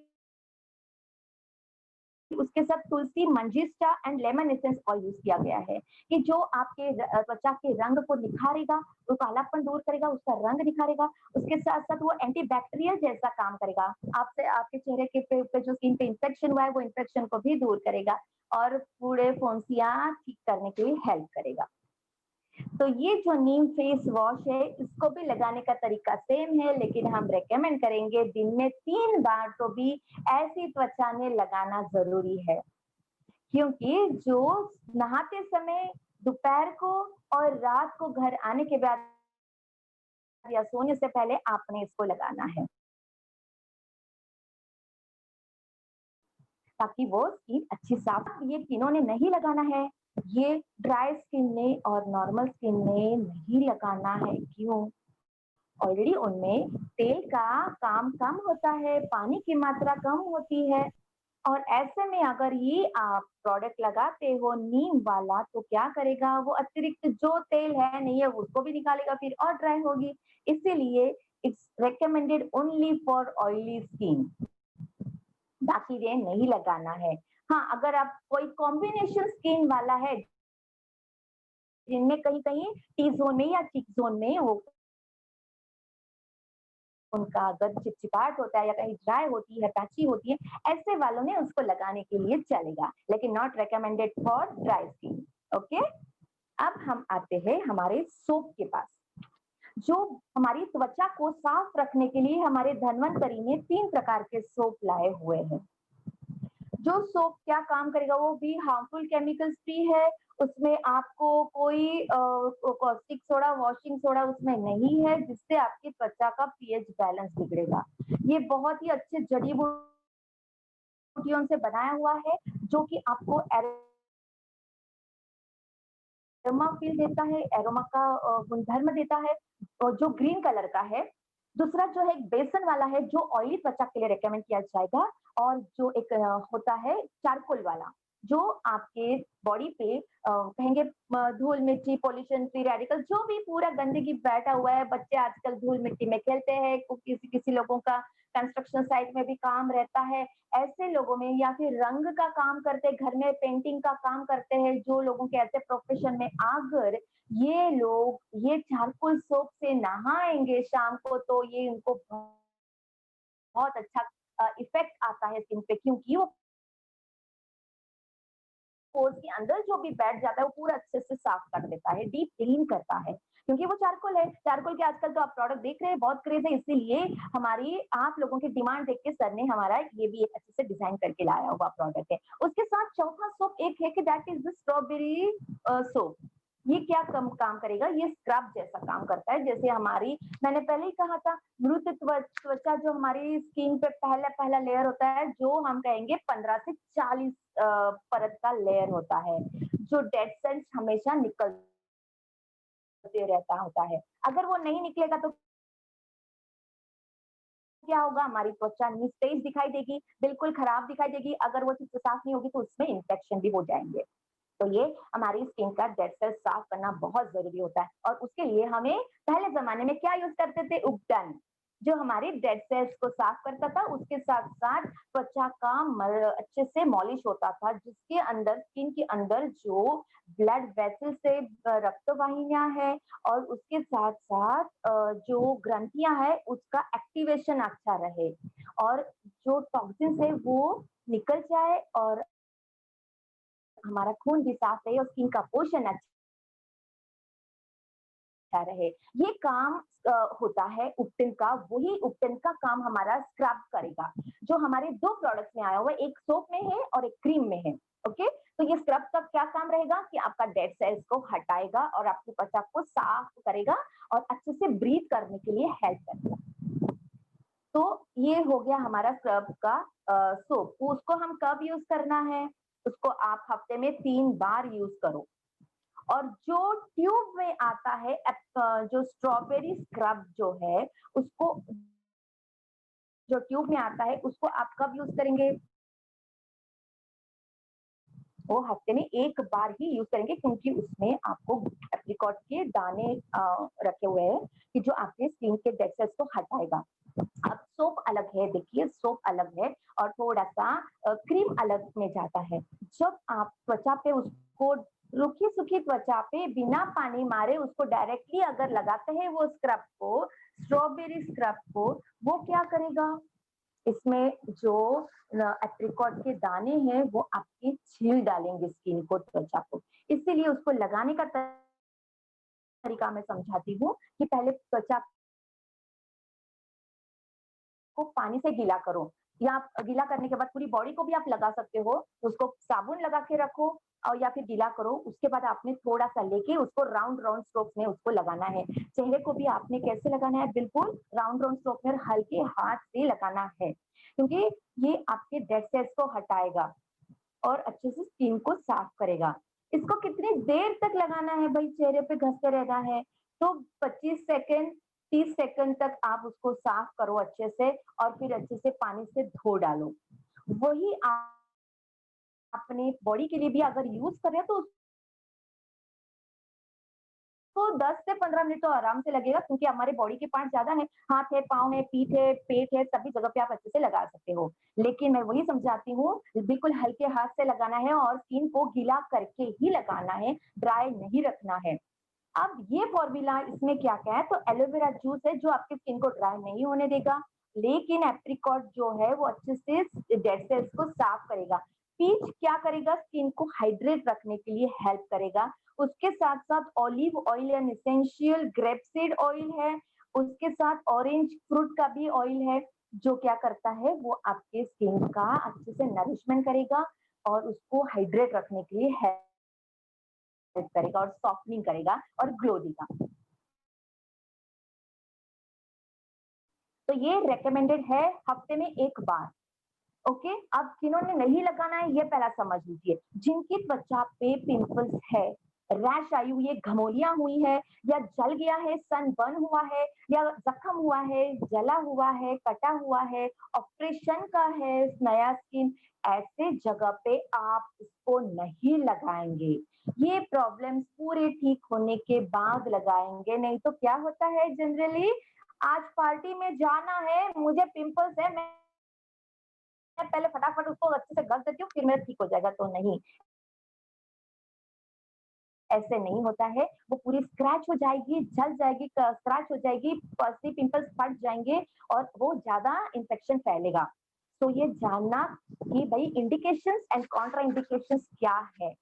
उसके साथ tulsi, manjistha and lemon essence oil use किया गया है कि जो आपके त्वचा के रंग को निखारेगा, वो कालापन दूर करेगा, उसका रंग निखारेगा, उसके साथ साथ वो एंटी बैक्टीरियल जैसा काम करेगा। आपसे आपके चेहरे के पे जो स्किन पे इंफेक्शन हुआ है वो इंफेक्शन को भी दूर करेगा और पूरे फुंसियां ठीक करने के लिए हेल्प करेगा। तो ये जो नीम फेस वॉश है इसको भी लगाने का तरीका सेम है, लेकिन हम रेकमेंड करेंगे दिन में 3 बार तो भी ऐसी त्वचा में लगाना जरूरी है, क्योंकि जो नहाते समय, दोपहर को और रात को घर आने के बाद या सोने से पहले आपने इसको लगाना है ताकि वो स्किन अच्छी साफ। ये तीनों ने नहीं लगाना है, ये ड्राई स्किन ने और नॉर्मल स्किन ने नहीं लगाना है। क्यों? ऑलरेडी उनमें तेल का काम कम होता है, पानी की मात्रा कम होती है और ऐसे में अगर ये आप प्रोडक्ट लगाते हो नीम वाला तो क्या करेगा, वो अतिरिक्त जो तेल है नहीं है उसको भी निकालेगा, फिर और ड्राई होगी। इसीलिए it's recommended only for oily skin, बाकी ये नहीं लगाना है। हाँ, अगर आप कोई कॉम्बिनेशन स्किन वाला है जिनमें कहीं कहीं टी जोन में या चिक जोन में वो उनका अगर चिपचिपाहट होता है या कहीं ड्राई होती है, पैची होती है, ऐसे वालों ने उसको लगाने के लिए चलेगा, लेकिन not recommended for dry skin. Okay, अब हम आते हैं हमारे सोप के पास। जो हमारी त्वचा को साफ रखने के लिए हमारे धन्वंतरी ने 3 प्रकार के सोप लाए हुए हैं। जो सोप क्या काम करेगा, वो भी हार्मफुल केमिकल्स फ्री है, उसमें आपको कोई कॉस्टिक सोडा, वॉशिंग सोडा उसमें नहीं है जिससे आपकी त्वचा का पीएच बैलेंस बिगड़ेगा। ये बहुत ही अच्छे जड़ी बूटियों से बनाया हुआ है जो कि आपको एरोमा फील देता है, एरोमा का गुणधर्म देता है और जो ग्रीन कलर का है। दूसरा जो है एक बेसन वाला है जो ऑयली त्वचा के लिए रेकमेंड किया जाएगा, और जो एक होता है चारकोल वाला जो आपके बॉडी पे कहेंगे धूल मिट्टी, पॉल्यूशन, फ्री रेडिकल, जो भी पूरा गंदगी बैठा हुआ है। बच्चे आजकल धूल मिट्टी में खेलते हैं, किसी किसी लोगों का कंस्ट्रक्शन साइट में भी काम रहता है, ऐसे लोगों में, या फिर रंग का काम करते हैं, घर में पेंटिंग का काम करते हैं जो लोगों के ऐसे प्रोफेशन में, अगर ये लोग ये चारकोल सोप से नहाएंगे शाम को तो ये उनको बहुत अच्छा इफेक्ट आता है स्किन पे, क्योंकि वो पोर्स के अंदर जो भी बैठ जाता है वो पूरा अच्छे से साफ कर देता है, डीप क्लीन करता है, क्योंकि वो चारकोल है। चारकोल के आजकल तो आप प्रोडक्ट देख रहे हैं बहुत क्रेज है, इसीलिए हमारी आप लोगों की डिमांड देख के सर ने हमारा ये भी एक अच्छे से डिजाइन करके लाया हुआ प्रोडक्ट है। उसके साथ चौथा सोप एक है कि that is the strawberry soap. ये क्या काम करेगा, ये स्क्रब जैसा काम करता है। जैसे हमारी, मैंने पहले ही कहा था, मृत त्वचा जो हमारी स्किन पे पहला पहला लेयर होता है, जो हम कहेंगे 15 से 40 परत का लेयर होता है, जो डेड सेल्स हमेशा निकलते रहता होता है। अगर वो नहीं निकलेगा तो क्या होगा, हमारी त्वचा निस्तेज दिखाई देगी, बिल्कुल खराब दिखाई देगी। अगर वो ठीक से साफ नहीं होगी तो उसमें इन्फेक्शन भी हो जाएंगे। तो ये हमारी स्किन का डेड सेल्स साफ करना बहुत जरूरी होता है, और उसके लिए हमें पहले जमाने में क्या यूज करते थे, उपटन, जो हमारे डेड सेल्स को साफ करता था। उसके साथ साथ त्वचा का अच्छे से मॉलिश होता था, जिसके अंदर स्किन के अंदर जो ब्लड वेसल से रक्त वाहिनियां है और उसके साथ साथ जो ग्रंथियां है उसका एक्टिवेशन अच्छा रहे, और जो टॉक्सिन है वो निकल जाए और हमारा खून भी साफ रहे और स्किन का पोषण अच्छा रहे। ये काम होता है उपटन का, वही उपटन का काम हमारा स्क्रब करेगा, जो हमारे 2 प्रोडक्ट्स में आया हुआ है, एक सोप में है और एक क्रीम में है। ओके, तो ये स्क्रब का क्या काम रहेगा कि आपका डेड सेल्स को हटाएगा और आपकी त्वचा को साफ करेगा और अच्छे से ब्रीथ करने के लिए हेल्प करेगा। तो ये हो गया हमारा स्क्रब का सोप। तो उसको हम कब यूज करना है, उसको आप हफ्ते में 3 बार यूज करो। और जो ट्यूब में आता है जो स्ट्रॉबेरी स्क्रब जो है, उसको जो ट्यूब में आता है उसको आप कब यूज करेंगे, वो हफ्ते में 1 बार ही यूज करेंगे, क्योंकि उसमें आपको एप्रिकॉट के दाने रखे हुए हैं कि जो आपके स्किन के डेड सेल्स को हटाएगा। अब सोप अलग है, देखिए सोप अलग है और थोड़ा सा क्रीम अलग में जाता है। जब आप त्वचा पे उसको रूखी सूखी त्वचा पे बिना पानी मारे उसको डायरेक्टली अगर लगाते हैं वो स्क्रब को, स्ट्रॉबेरी स्क्रब को, वो क्या करेगा, इसमें जो एप्रिकॉट के दाने हैं वो आपकी छील डालेंगे स्किन को, त्वचा को। इसीलिए उसको लगाने का तरीका मैं समझाती हूँ कि पहले त्वचा को पानी से गीला करो, या आप गीला करने के बाद पूरी बॉडी को भी आप लगा सकते हो। उसको साबुन लगा के रखो और या फिर गीला करो। उसके बाद आपने थोड़ा-सा लेके उसको राउंड राउंड स्ट्रोक्स में उसको लगाना है। चेहरे को भी आपने कैसे लगाना है, बिल्कुल राउंड राउंड स्ट्रोक में हल्के हाथ से लगाना है, क्योंकि ये आपके डेड सेल्स को हटाएगा और अच्छे से स्किन को साफ करेगा। इसको कितनी देर तक लगाना है भाई, चेहरे पे घसते रहना है, तो 25 सेकंड 30 सेकंड तक आप उसको साफ करो अच्छे से और फिर अच्छे से पानी से धो डालो। वही आप अपने बॉडी के लिए भी अगर यूज़ कर रहे हैं तो तो 10 से 15 मिनट तो आराम से लगेगा, क्योंकि हमारे बॉडी के पार्ट ज़्यादा हैं, हाथ है, पाँव है, पीठ है, पेट है, सभी जगह पे आप अच्छे से लगा सकते हो। लेकिन मैं वही समझाती हूँ, बिल्कुल हल्के हाथ से लगाना है और स्किन को गीला करके ही लगाना है, ड्राई नहीं रखना है। अब ये फ़ॉर्मूला इसमें क्या-क्या है, तो एलोवेरा जूस है जो आपकी स्किन को ड्राई नहीं होने देगा, लेकिन एप्रिकॉट जो है वो अच्छे से डेड सेल्स को साफ करेगा। पीच क्या करेगा, स्किन को हाइड्रेट रखने के लिए हेल्प करेगा। उसके साथ-साथ olive oil and essential grapeseed oil है, उसके साथ ऑरेंज फ्रूट का भी ऑयल है, जो क्या करता है वो आपके स्किन का अच्छे से नरिशमेंट करेगा और उसको हाइड्रेट रखने के लिए हेल्प करेगा और सॉफ्टनिंग करेगा और ग्लो देगा। तो ये रिकमेंडेड है हफ्ते में 1 बार। ओके, अब जिन्होंने नहीं लगाना है ये पहला समझ लीजिए। जिनकी त्वचा पे पिंपल्स है, रैश आई हुई है, घमौलियाँ हुई है या जल गया है, सनबर्न हुआ है या जख्म हुआ है, जला हुआ है, कटा हुआ है, ऑपरेशन का है नया स्किन, ऐसे जगह पे आप इसको नहीं लगाएँगे। ये प्रॉब्लम्स पूरे ठीक होने के बाद लगाएँगे, नहीं तो क्या होता है जनरली, आज पार्टी में जाना है, मुझे पिंपल्स है, मैं पहले फटाफट उसको अच्छे से घस देती हूँ, फिर मेरा ठीक हो जाएगा, तो नहीं, ऐसे नहीं होता है। वो पूरी स्क्रैच हो जाएगी, जल जाएगी, स्क्रैच हो जाएगी, पसली पिंपल्स फट जाएँगे और वो ज़्यादा इन्फेक्शन फैलेगा। तो ये जानना कि भई इंडिकेशंस एंड कॉन्ट्रा इंडिकेशंस क्या है?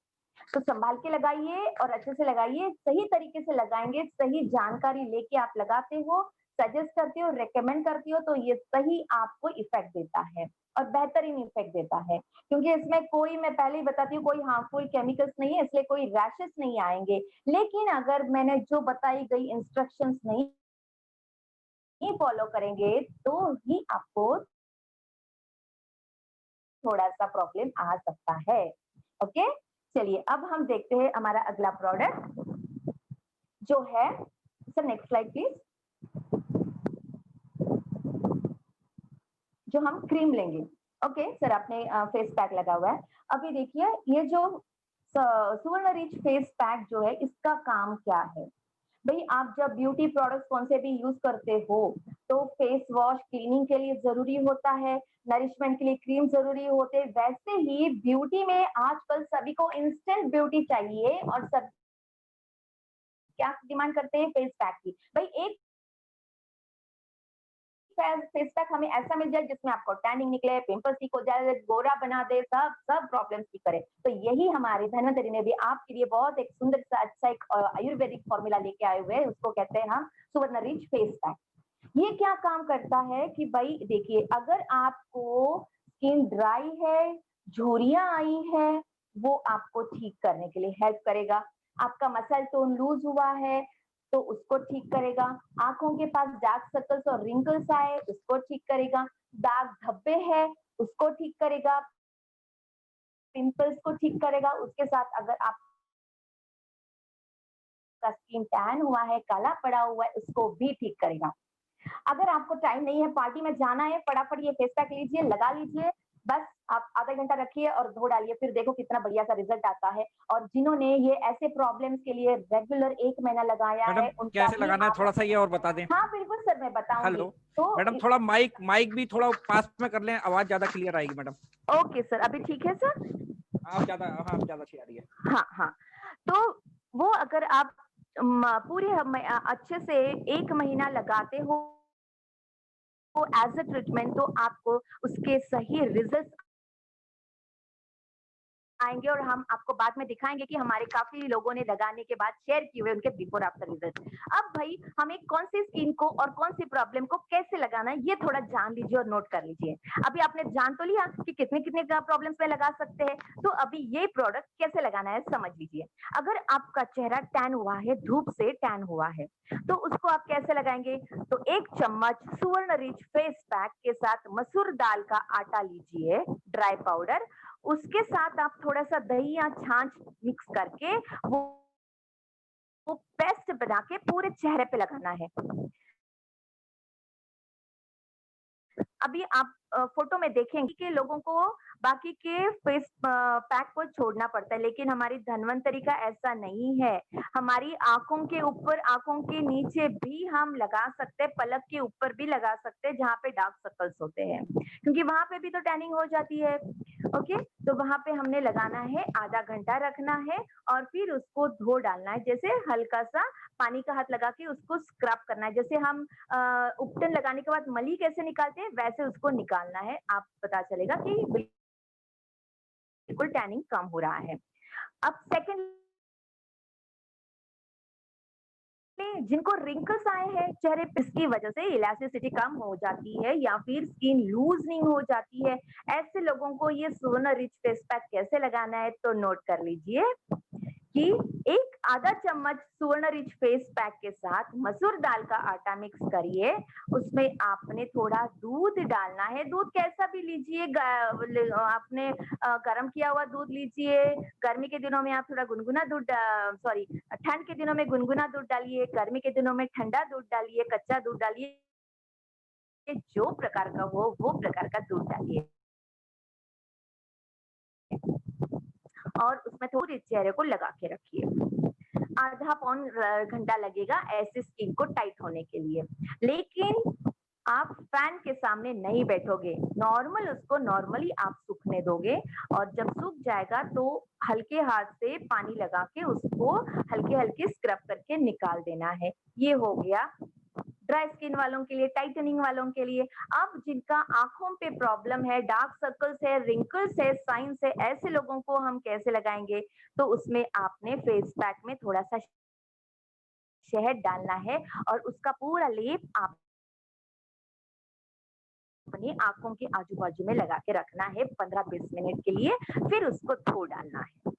तो संभाल के लगाइए और अच्छे से लगाइए, सही तरीके से लगाएँगे, सही जानकारी लेके आप लगाते हो, सजेस्ट करती हो, रिकमेंड करती हो, तो ये सही आपको इफ़ेक्ट देता है और बेहतरीन इफ़ेक्ट देता है। क्योंकि इसमें कोई, मैं पहले ही बताती हूँ, कोई हार्मफुल केमिकल्स नहीं है, इसलिए कोई रैशेज़ नहीं आएँगे। लेकिन अगर मैंने जो बताई गई इंस्ट्रक्शंस नहीं फॉलो करेंगे, तो ही आपको थोड़ा-सा प्रॉब्लम आ सकता है। ओके? चलिए अब हम देखते हैं हमारा अगला प्रोडक्ट जो है, सर नेक्स्ट स्लाइड प्लीज़। जो हम क्रीम लेंगे। ओके, सर आपने फेस पैक लगा हुआ है। अभी देखिए ये जो सुवर्ण रिच फेस पैक जो है इसका काम क्या है? भई आप जब ब्यूटी प्रोडक्ट्स कौन से भी यूज़ करते हो, तो फेस वॉश क्लीनिंग के लिए ज़रूरी होता है, नरिशमेंट के लिए क्रीम ज़रूरी होते हैं, वैसे ही ब्यूटी में आजकल सभी को इंस्टेंट ब्यूटी चाहिए और सब क्या डिमांड करते हैं, फेस पैक की। भई एक फेस पैक हमें ऐसा मिल जाए जिसमें आपको टैनिंग निकले, पिंपल्स ठीक हो जाए, गोरा बना दे, सब प्रॉब्लम्स ठीक करे। तो यही हमारे धन्वंतरि ने भी आपके लिए बहुत एक सुंदर सा अच्छा एक आयुर्वेदिक फॉर्मूला लेके आए हुए हैं, उसको कहते हैं हम सुवर्ण रिच फेस पैक। ये क्या काम करता है कि भाई देखिए, अगर आपको स्किन ड्राई है, झुर्रियाँ आई है, वो आपको ठीक करने के लिए हेल्प करेगा। आपका मसल टोन लूज़ हुआ है, तो उसको ठीक करेगा। आँखों के पास डार्क सर्कल्स और रिंकल्स आए, उसको ठीक करेगा। दाग धब्बे हैं, उसको ठीक करेगा। पिंपल्स को ठीक करेगा। उसके साथ अगर आपका स्किन टैन हुआ है, काला पड़ा हुआ है, उसको भी ठीक करेगा। अगर आपको टाइम नहीं है, पार्टी में जाना है, फटाफट ये फेस पैक लीजिए, लगा लीजिए, बस आप आधा घंटा रखिए और धो डालिए, फिर देखो कितना बढ़िया सा रिजल्ट आता है। और जिन्होंने ये ऐसे प्रॉब्लम्स के लिए रेगुलर 1 महीना लगाया मैडम है, उनका कैसे भी लगाना है आप थोड़ा सा ये और बता दें। हाँ, बिल्कुल सर, मैं बताऊँगी। हेलो तो मैडम, थोड़ा माइक माइक भी थोड़ा पास में कर लें, आवाज ज्यादा क्लियर आएगी मैडम। ओके सर, अभी ठीक है सर? आप ज्यादा, हाँ आप ज्यादा अच्छी आ रही है। हाँ, हाँ। तो वो अगर आप पूरे अच्छे से 1 महीना लगाते हो एज़ अ ट्रीटमेंट, तो आपको उसके सही रिजल्ट्स आएँगे और हम आपको बाद में दिखाएँगे कि हमारे काफ़ी लोगों ने लगाने के बाद शेयर किए हुए उनके बिफोर आफ्टर रिजल्ट। अब भई हमें कौन-सी स्किन को और कौन-सी प्रॉब्लम को कैसे लगाना है, ये थोड़ा जान लीजिए और नोट कर लीजिए। अभी आपने जान तो लिया कि कितने-कितने का प्रॉब्लम्स में लगा सकते हैं, तो अभी ये प्रोडक्ट कैसे लगाना है समझ लीजिए। अगर आपका चेहरा टैन हुआ है, धूप से टैन हुआ है, तो उसको आप कैसे लगाएँगे? तो 1 चम्मच सुवर्ण रिच फेस पैक के साथ मसूर दाल का आटा लीजिए, ड्राई पाउडर, उसके साथ आप थोड़ा-सा दही या छाछ मिक्स करके वो पेस्ट बना के पूरे चेहरे पे लगाना है। अभी आप फोटो में देखेंगे कि लोगों को बाकी के फेस पैक को छोड़ना पड़ता है, लेकिन हमारी धन्वंतरी का ऐसा नहीं है। हमारी आँखों के ऊपर, आँखों के नीचे भी हम लगा सकते हैं, पलक के ऊपर भी लगा सकते हैं, जहाँ पे डार्क सर्कल्स होते हैं, क्योंकि वहाँ पे भी तो टैनिंग हो जाती है। ओके, तो वहाँ पे हमने लगाना है, आधा घंटा रखना है और फिर उसको धो डालना है। जैसे हल्का-सा पानी का हाथ लगा के उसको स्क्रब करना है। जैसे हम उपटन लगाने के बाद मली कैसे निकालते हैं, वैसे उसको निकालना है। आप पता चलेगा कि बिल्कुल टैनिंग कम हो रहा है। अब सेकंड में जिनको रिंकल्स आए हैं चेहरे पे, इसकी वजह से इलास्टिसिटी कम हो जाती है या फिर स्किन लूजनिंग हो जाती है, ऐसे लोगों को ये सुवर्ण रिच फेस पैक कैसे लगाना है, तो नोट कर लीजिए कि एक आधा चम्मच सुवर्ण रिच फेस पैक के साथ मसूर दाल का आटा मिक्स करिए, उसमें आपने थोड़ा दूध डालना है। दूध कैसा भी लीजिए, आपने गर्म किया हुआ दूध लीजिए। गर्मी के दिनों में आप थोड़ा गुनगुना दूध, सॉरी, ठंड के दिनों में गुनगुना दूध डालिए, गर्मी के दिनों में ठंडा दूध डालिए, कच्चा दूध डालिए, जो प्रकार का हो वो प्रकार का दूध डालिए और उसमें थोड़ी चेहरे को लगा के रखिए। आधा पौन घंटा लगेगा ऐसे स्किन को टाइट होने के लिए, लेकिन आप फैन के सामने नहीं बैठोगे, नॉर्मल उसको नॉर्मली आप सूखने दोगे और जब सूख जाएगा तो हल्के हाथ से पानी लगा के उसको हल्के-हल्के स्क्रब करके निकाल देना है। ये हो गया ड्राई स्किन वालों के लिए, टाइटनिंग वालों के लिए। अब जिनका आँखों पे प्रॉब्लम है, डार्क सर्कल्स है, रिंकल्स है, साइन्स है, ऐसे लोगों को हम कैसे लगाएँगे? तो उसमें आपने फेस पैक में थोड़ा-सा शहद डालना है और उसका पूरा लेप आप अपनी आँखों के आजू-बाजू में लगा के रखना है 15-20 मिनट के लिए, फिर उसको धो डालना है।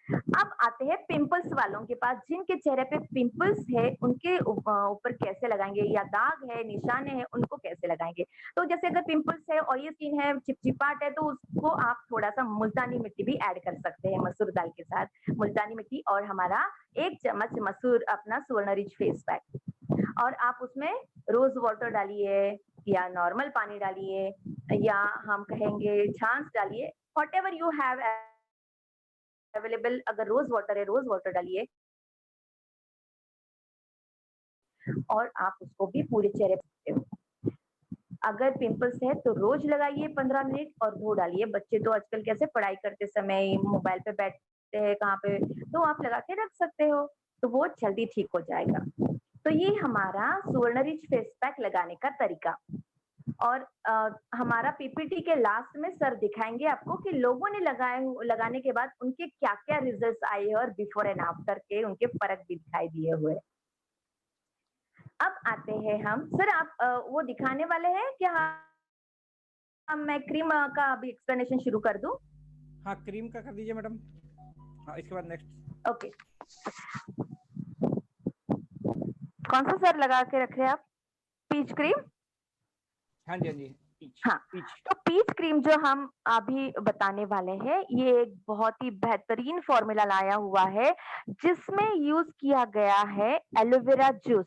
अब आते हैं पिंपल्स वालों के पास, जिनके चेहरे पे पिंपल्स है, उनके ऊपर कैसे लगाएँगे, या दाग है, निशाने हैं, उनको कैसे लगाएँगे? तो जैसे अगर पिंपल्स है, ऑयली स्किन है, चिपचिपाहट है, तो उसको आप थोड़ा-सा मुल्तानी मिट्टी भी ऐड कर सकते हैं मसूर दाल के साथ। मुल्तानी मिट्टी और हमारा 1 चम्मच मसूर अपना सुवर्ण रिच फेस पैक, और आप उसमें रोज़ वाटर डालिए या नॉर्मल पानी डालिए या हम कहेंगे छाछ डालिए, व्हाटएवर यू हैव अवेलेबल। अगर रोज़ वाटर है, रोज़ वाटर डालिए और आप उसको भी पूरे चेहरे पे। अगर पिंपल्स है तो रोज़ लगाइए 15 मिनट और धो डालिए। बच्चे तो आजकल कैसे पढ़ाई करते समय मोबाइल पे बैठते हैं कहाँ पे, तो आप लगा के रख सकते हो, तो वो जल्दी ठीक हो जाएगा। तो ये हमारा सुवर्ण रिच फेस पैक लगाने का तरीका। और हमारा पीपीटी के लास्ट में सर दिखाएँगे आपको कि लोगों ने लगाने के बाद उनके क्या-क्या रिजल्ट्स आए हैं और बिफोर एंड आफ्टर के उनके फ़र्क भी दिखाई दिए हुए। अब आते हैं हम सर, आप वो दिखाने वाले हैं क्या? मैं क्रीम का अभी एक्सप्लेनेशन शुरू कर दूँ? हाँ क्रीम का कर दीजिए मैडम। हाँ इसके बाद नेक्स्ट। ओके। कौन-सा सर लगा के रखे हैं आप? Peach cream? हाँ जी, हाँ जी, पीच हाँ, पीच। तो पीच क्रीम जो हम अभी बताने वाले हैं, ये एक बहुत ही बेहतरीन फ़ॉर्मूला लाया हुआ है, जिसमें यूज़ किया गया है एलोवेरा जूस,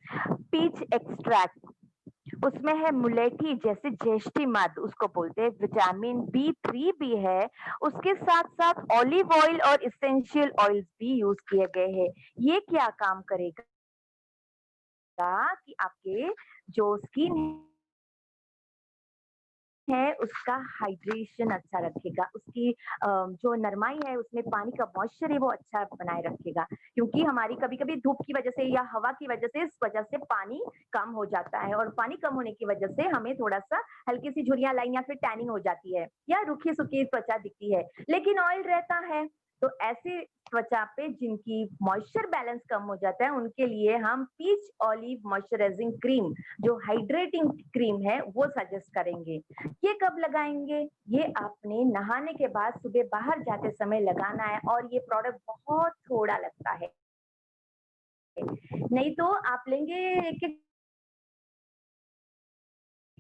पीच एक्सट्रैक्ट, उसमें है मुलेठी, जैसे ज्येष्ठी मध उसको बोलते हैं, विटामिन B3 भी है, उसके साथ-साथ ऑलिव ऑयल और एसेंशियल ऑयल्स भी यूज़ किए गए हैं। ये क्या काम करेगा कि आपके जो स्किन है उसका हाइड्रेशन अच्छा रखेगा, उसकी जो नरमाई है उसमें पानी का मॉइस्चर है वो अच्छा बनाए रखेगा। क्योंकि हमारी कभी-कभी धूप की वजह से या हवा की वजह से इस वजह से पानी कम हो जाता है और पानी कम होने की वजह से हमें थोड़ा-सा हल्की-सी झुर्रियाँ लाइन या फिर टैनिंग हो जाती है या रूखी-सूखी त्वचा दिखती है। लेकिन ऑयल रहता है, तो ऐसे त्वचा पे जिनकी मॉइस्चर बैलेंस कम हो जाता है उनके लिए हम पीच ऑलिव मॉइस्चराइजिंग क्रीम जो हाइड्रेटिंग क्रीम है वो सजेस्ट करेंगे। ये कब लगाएँगे? ये आपने नहाने के बाद सुबह बाहर जाते समय लगाना है और ये प्रोडक्ट बहुत थोड़ा लगता है। नहीं तो आप लेंगे एक-एक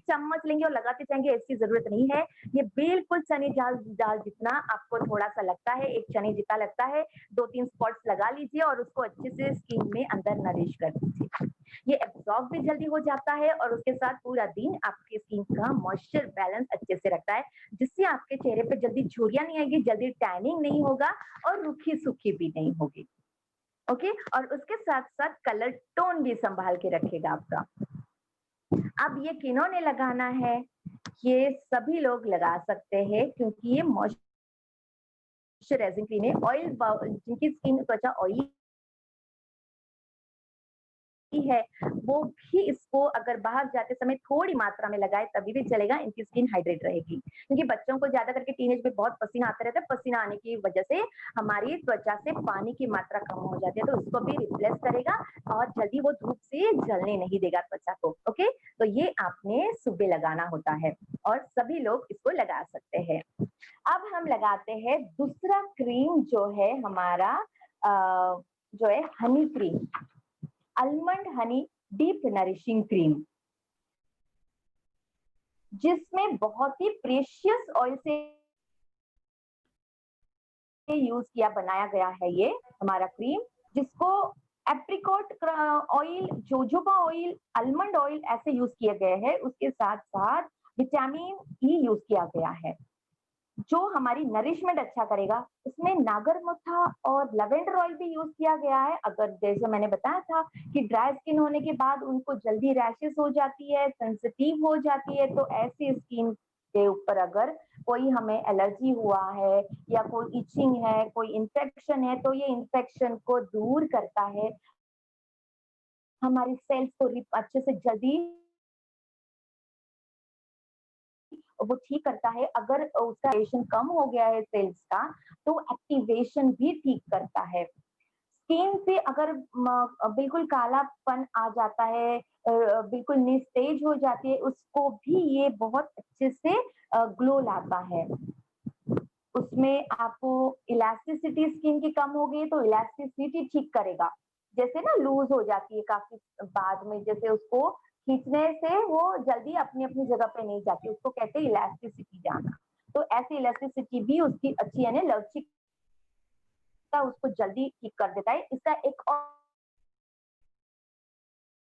चम्मच लेंगे और लगाते जाएँगे ऐसी ज़रूरत नहीं है। ये बिल्कुल चने दाल दाल जितना आपको थोड़ा-सा लगता है, 1 चने जितना लगता है, 2-3 स्पॉट्स लगा लीजिए और उसको अच्छे से स्किन में अंदर नरिश कर दीजिए। ये एब्ज़ॉर्ब भी जल्दी हो जाता है और उसके साथ पूरा दिन आपकी स्किन का मॉइस्चर बैलेंस अच्छे से रखता है, जिससे आपके चेहरे पे जल्दी झुर्रियाँ नहीं आएगी, जल्दी टैनिंग नहीं होगा और रूखी-सूखी भी नहीं होगी। ओके? और उसके साथ-साथ कलर टोन भी सँभाल के रखेगा आपका। अब ये किन्होंने लगाना है? ये सभी लोग लगा सकते हैं क्योंकि ये मॉइस्चराइजिंग क्रीम है। ऑयल जिनकी स्किन त्वचा ऑयली है, वो भी इसको अगर बाहर जाते समय थोड़ी मात्रा में लगाए तभी भी चलेगा, इनकी स्किन हाइड्रेट रहेगी। क्योंकि बच्चों को ज़्यादा करके टीनेज में बहुत पसीना आता रहता है, पसीना आने की वजह से हमारी त्वचा से पानी की मात्रा कम हो जाती है, तो इसको भी रिप्लेस करेगा और जल्दी वो धूप से जलने नहीं देगा त्वचा को, ओके? तो ये आपने सुबह लगाना होता है और सभी लोग इसको लगा सकते हैं। अब हम लगाते हैं दूसरा क्रीम जो है हमारा जो है Honey cream, almond Honey deep nourishing cream, जिसमें बहुत ही प्रेशियस ऑयल से यूज किया बनाया गया है ये हमारा क्रीम, जिसको apricot oil, jojoba oil, almond oil ऐसे यूज किए गए हैं। उसके साथ साथ विटामिन ई यूज किया गया है जो हमारी नरिशमेंट अच्छा करेगा। उसमें नागरमोथा और लवेंडर ऑयल भी यूज किया गया है। अगर जैसे मैंने बताया था कि ड्राई स्किन होने के बाद उनको जल्दी रैशेस हो जाती है, सेंसिटिव हो जाती है, तो ऐसी स्किन के ऊपर अगर कोई हमें एलर्जी हुआ है या कोई इचिंग है, कोई इन्फेक्शन है, तो ये इन्फेक्शन को दूर करता है, हमारी सेल्स को अच्छे से जल्दी वो ठीक करता है। अगर उसका एक्टिवेशन कम हो गया है सेल्स का, तो एक्टिवेशन भी ठीक करता है। स्किन पे अगर बिल्कुल कालापन आ जाता है, बिल्कुल निस्तेज हो जाती है, उसको भी ये बहुत अच्छे से ग्लो लाता है। उसमें आपको इलास्टिसिटी स्किन की कम हो गई तो इलास्टिसिटी ठीक करेगा। जैसे ना लूज हो जाती है काफी बाद में, जैसे उसको खींचने से वो जल्दी अपनी-अपनी जगह पे नहीं जाती, उसको कहते हैं इलास्टिसिटी जाना। तो ऐसी इलास्टिसिटी भी उसकी अच्छी यानी लवचिकता उसको जल्दी ठीक कर देता है। इसका एक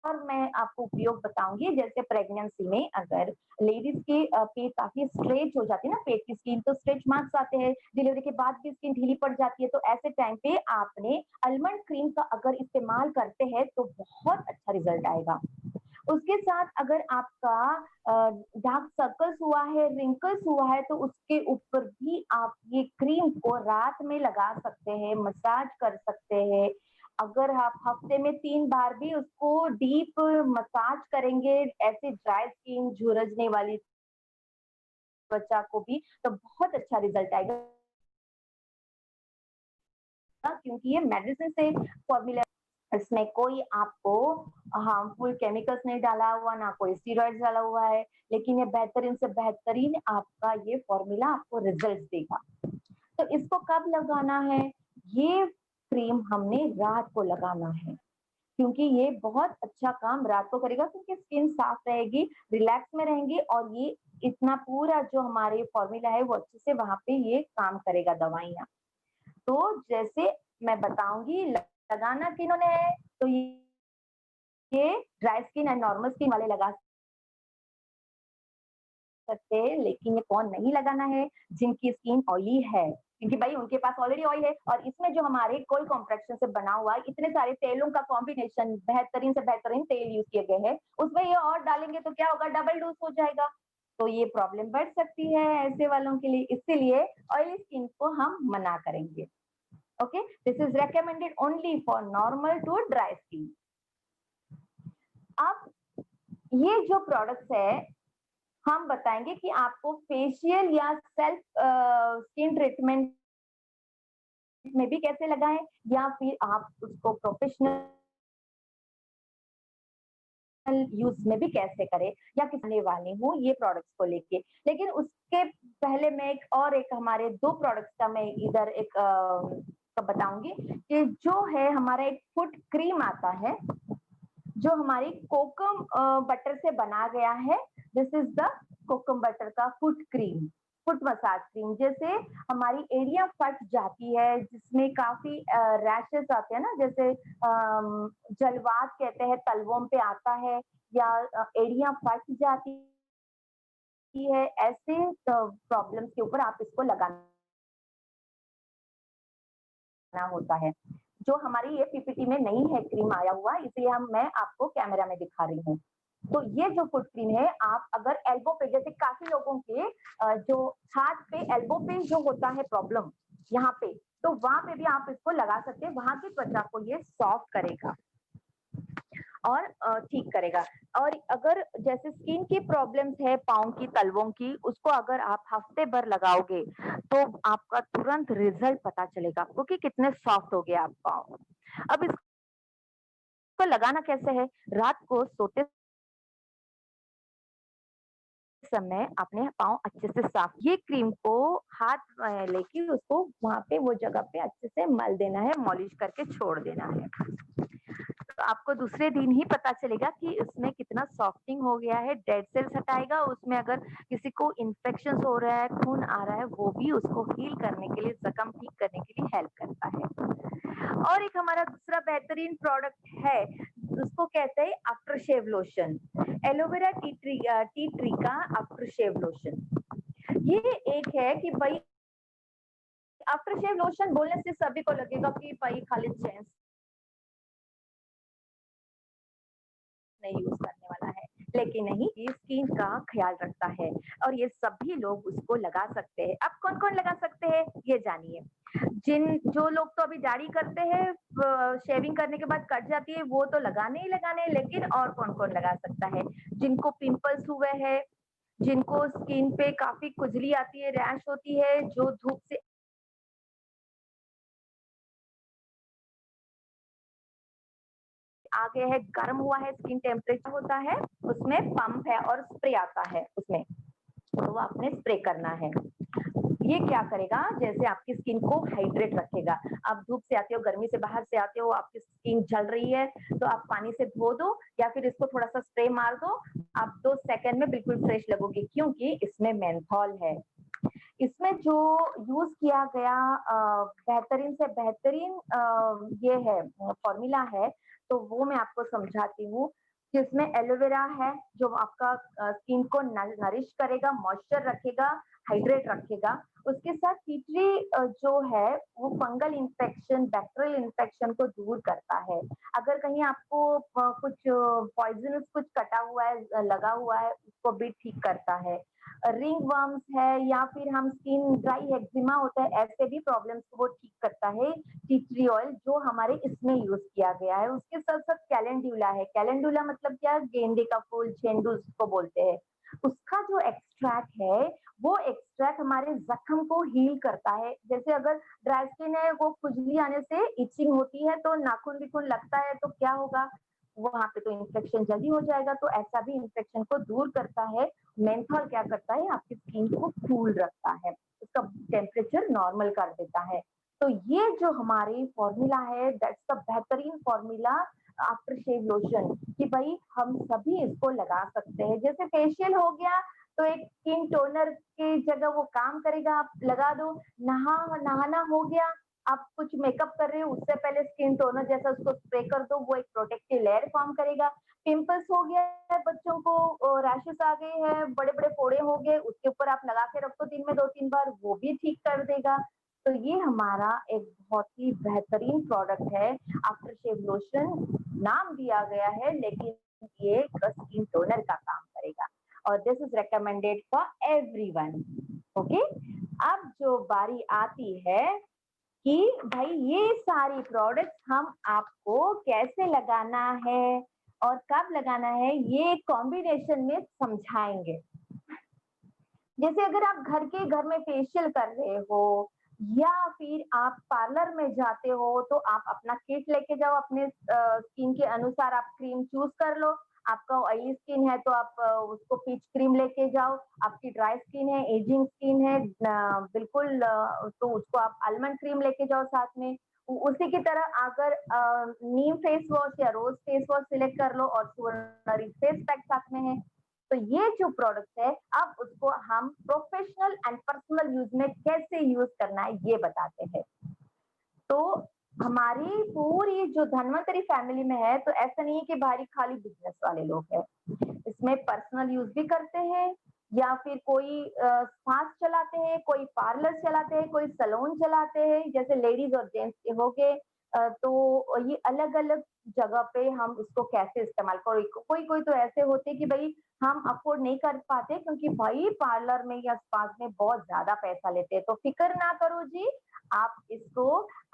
और मैं आपको उपयोग बताऊँगी, जैसे प्रेगनेंसी में अगर लेडीज़ के पेट काफ़ी स्ट्रेच हो जाती है ना, पेट की स्किन तो स्ट्रेच मार्क्स आते हैं, डिलीवरी के बाद भी स्किन ढीली पड़ जाती है, तो ऐसे टाइम पे आपने आलमंड क्रीम का अगर इस्तेमाल करते हैं तो बहुत अच्छा रिज़ल्ट आएगा। उसके साथ अगर आपका डार्क सर्कल्स हुआ है, रिंकल्स हुआ है, तो उसके ऊपर भी आप ये क्रीम को रात में लगा सकते हैं, मसाज कर सकते हैं। अगर आप हफ्ते में 3 बार भी उसको डीप मसाज करेंगे, ऐसे ड्राई स्किन, झुरझने वाली त्वचा को भी, तो बहुत अच्छा रिज़ल्ट आएगा क्योंकि ये मेडिसिन से फॉर्मूला, इसमें कोई आपको हार्मफुल केमिकल्स नहीं डाला हुआ, ना कोई स्टेरॉइड्स डाला हुआ है, लेकिन ये बेहतरीन से बेहतरीन आपका ये फ़ॉर्मूला आपको रिज़ल्ट्स देगा। तो इसको कब लगाना है? ये क्रीम हमने रात को लगाना है, क्योंकि ये बहुत अच्छा काम रात को करेगा क्योंकि स्किन साफ रहेगी, रिलैक्स में रहेंगी और ये इतना पूरा जो हमारे फ़ॉर्मूला है वो अच्छे से वहाँ पे ये काम करेगा दवाइयाँ। तो जैसे मैं बताऊँगी लगाना किन्होंने है, तो ये dry skin and normal skin वाले लगा सकते हैं, लेकिन ये कौन नहीं लगाना है जिनकी स्किन ऑयली है, क्योंकि भाई उनके पास ऑलरेडी ऑयल है और इसमें जो हमारे कोल्ड कॉम्प्रेक्शन से बना हुआ इतने सारे तेलों का कॉम्बिनेशन बेहतरीन से बेहतरीन तेल यूज किए गए हैं, उसमें ये और डालेंगे तो क्या होगा, डबल डोज हो जाएगा, तो ये प्रॉब्लम बढ़ सकती है ऐसे वालों के लिए, इसीलिए ऑयली स्किन को हम मना करेंगे। Okay, this is recommended only for normal to dry skin. अब ये जो प्रोडक्ट्स है हम बताएंगे कि आपको फेशियल या सेल्फ स्किन ट्रीटमेंट में भी कैसे लगाएं या फिर आप उसको प्रोफेशनल यूज में भी कैसे करें या किसने वाली हूँ ये प्रोडक्ट्स को लेके। लेकिन उसके पहले मैं एक हमारे दो प्रोडक्ट्स का मैं इधर एक बताऊंगी कि जो है हमारा एक फुट क्रीम आता है जो हमारी कोकम बटर से बना गया है। This is the kokum butter का foot cream, foot massage cream. जैसे हमारी एरिया फट जाती है जिसमें काफी रैशेस आते हैं ना, जैसे जलवात कहते हैं तलवों पे आता है या एरिया फट जाती है, ऐसे प्रॉब्लम्स के ऊपर आप इसको लगाना होता है। जो हमारी ये पीपीटी में नहीं है क्रीम आया हुआ, इसलिए मैं आपको कैमरा में दिखा रही हूँ। तो ये जो फुट क्रीम है आप अगर एल्बो पे, जैसे काफी लोगों के जो हाथ पे एल्बो पे जो होता है प्रॉब्लम यहाँ पे, तो वहां पे भी आप इसको लगा सकते हैं, वहां की त्वचा को ये सॉफ्ट करेगा और ठीक करेगा। और अगर जैसे स्किन की प्रॉब्लम्स है पाँव की तलवों की, उसको अगर आप हफ्ते भर लगाओगे तो आपका तुरंत रिजल्ट पता चलेगा आपको कि कितने सॉफ्ट हो गए आप पाँव। अब इसको लगाना कैसे है, रात को सोते समय अपने पाँव अच्छे से साफ, ये क्रीम को हाथ लेके उसको वहां पे वो जगह पे अच्छे से मल देना है, मॉलिश करके छोड़ देना है। तो आपको दूसरे दिन ही पता चलेगा कि उसमें कितना सॉफ्टिंग हो गया है, डेड सेल्स हटाएगा। उसमें अगर किसी को इन्फेक्शन हो रहा है, खून आ रहा है, वो भी उसको हील करने के लिए, जख्म ठीक करने के लिए हेल्प करता है। और एक हमारा दूसरा बेहतरीन प्रोडक्ट है, उसको कहते हैं after shave lotion, aloe vera tea tree का आफ्टर शेव लोशन। ये एक है कि भाई आफ्टर शेव लोशन बोलने से सभी को लगेगा कि भाई खाली जेंट्स नहीं यूज करने वाला है, लेकिन नहीं, ये स्किन का ख्याल रखता है और ये सभी लोग उसको लगा सकते हैं। अब कौन कौन लगा सकते हैं ये जानिए। जो लोग तो अभी दाढ़ी करते हैं, शेविंग करने के बाद कट जाती है, वो तो लगाने ही लगाने, लेकिन और कौन कौन लगा सकता है, जिनको पिंपल्स हुए हैं, जिनको स्किन पे काफी खुजली आती है, रैश होती है, जो धूप से आगे है, गर्म हुआ है, स्किन टेम्परेचर होता है, उसमें पंप है और स्प्रे आता है उसमें, तो वो आपने स्प्रे करना है। ये क्या करेगा, जैसे आपकी स्किन को हाइड्रेट रखेगा। आप धूप से आते हो, गर्मी से बाहर से आते हो, आपकी स्किन जल रही है, तो आप पानी से धो दो या फिर इसको थोड़ा सा स्प्रे मार दो, आप 2 सेकंड में बिल्कुल फ्रेश लगोगे, क्योंकि इसमें मेंथॉल है। इसमें जो यूज किया गया बेहतरीन से बेहतरीन ये है फॉर्मूला है, तो वो मैं आपको समझाती हूँ। जिसमें एलोवेरा है जो आपका स्किन को नरिश करेगा, मॉइस्चर रखेगा, हाइड्रेट रखेगा। उसके साथ टी ट्री जो है वो फंगल इन्फेक्शन, बैक्टीरियल इन्फेक्शन को दूर करता है। अगर कहीं आपको कुछ पॉइजनस कुछ कटा हुआ है, लगा हुआ है, उसको भी ठीक करता है। रिंग वर्म्स है या फिर हम स्किन ड्राई एक्जिमा होता है, ऐसे भी प्रॉब्लम्स को वो ठीक करता है टी ट्री ऑयल जो हमारे इसमें यूज किया गया है। उसके साथ साथ कैलेंडुला है, कैलेंडुला मतलब क्या, गेंदे का फूल, झेंडू उसको बोलते हैं, उसका जो एक्सट्रैक्ट है वो एक्सट्रैक्ट हमारे जख्म को हील करता है। जैसे अगर ड्राई स्किन है, वो खुजली आने से इचिंग होती है, तो नाखून विखून लगता है, तो क्या होगा, वहां पे तो इन्फेक्शन जल्दी हो जाएगा, तो ऐसा भी इन्फेक्शन को दूर करता है। मेंथॉल क्या करता है, आपकी स्किन को कूल रखता है, उसका टेम्परेचर नॉर्मल कर देता है। तो ये जो हमारी फॉर्मूला है, दैट्स द बेहतरीन फॉर्मूला आफ्टर शेव लोशन, कि भाई हम सभी इसको लगा सकते हैं। जैसे फेशियल हो गया तो एक स्किन टोनर की जगह वो काम करेगा, आप लगा दो। नहाना हो गया, आप कुछ मेकअप कर रहे हो उससे पहले स्किन टोनर जैसा उसको स्प्रे कर दो, वो एक प्रोटेक्टिव लेयर फॉर्म करेगा। पिंपल्स हो गया है बच्चों को, रैशेस आ गए हैं, बड़े-बड़े फोड़े हो गए, उसके ऊपर आप लगा के रखो दिन में 2-3 बार, वो भी ठीक कर देगा। तो ये हमारा एक बहुत ही बेहतरीन प्रोडक्ट है। आफ्टर शेव लोशन नाम दिया गया है, लेकिन ये स्किन टोनर का काम करेगा और this is recommended for everyone. Okay, अब जो बारी आती है कि भाई ये सारी प्रोडक्ट्स हम आपको कैसे लगाना है और कब लगाना है, ये कॉम्बिनेशन में समझाएंगे। जैसे अगर आप घर में फेशियल कर रहे हो या फिर आप पार्लर में जाते हो, तो आप अपना किट लेके जाओ, अपने स्किन के अनुसार आप क्रीम चूज कर लो। आपका ऑयली स्किन है तो आप उसको पीच क्रीम लेके जाओ, आपकी ड्राई स्किन है, एजिंग स्किन है, बिल्कुल तो उसको आप आलमंड क्रीम लेके जाओ साथ में। उसी की तरह अगर नीम फेस वॉश या रोज फेस वॉश सिलेक्ट कर लो और फेस पैक साथ में है। तो ये जो प्रोडक्ट है, अब उसको हम प्रोफेशनल एंड पर्सनल यूज में कैसे यूज करना है ये बताते हैं। तो हमारी पूरी जो धन्वंतरी फैमिली में है, तो ऐसा नहीं है कि बाहरी खाली बिजनेस वाले लोग हैं। इसमें पर्सनल यूज भी करते हैं या फिर कोई फास्ट चलाते हैं, कोई पार्लर चलाते हैं, कोई सैलून चलाते हैं, जैसे लेडीज और जेंट्स के हो गए। तो ये अलग अलग जगह पे हम इसको कैसे इस्तेमाल करो। कोई कोई तो ऐसे होते हैं कि भाई हम अफोर्ड नहीं कर पाते क्योंकि भाई पार्लर में या स्पा में बहुत ज्यादा पैसा लेते हैं। तो फिक्र ना करो जी, आप इसको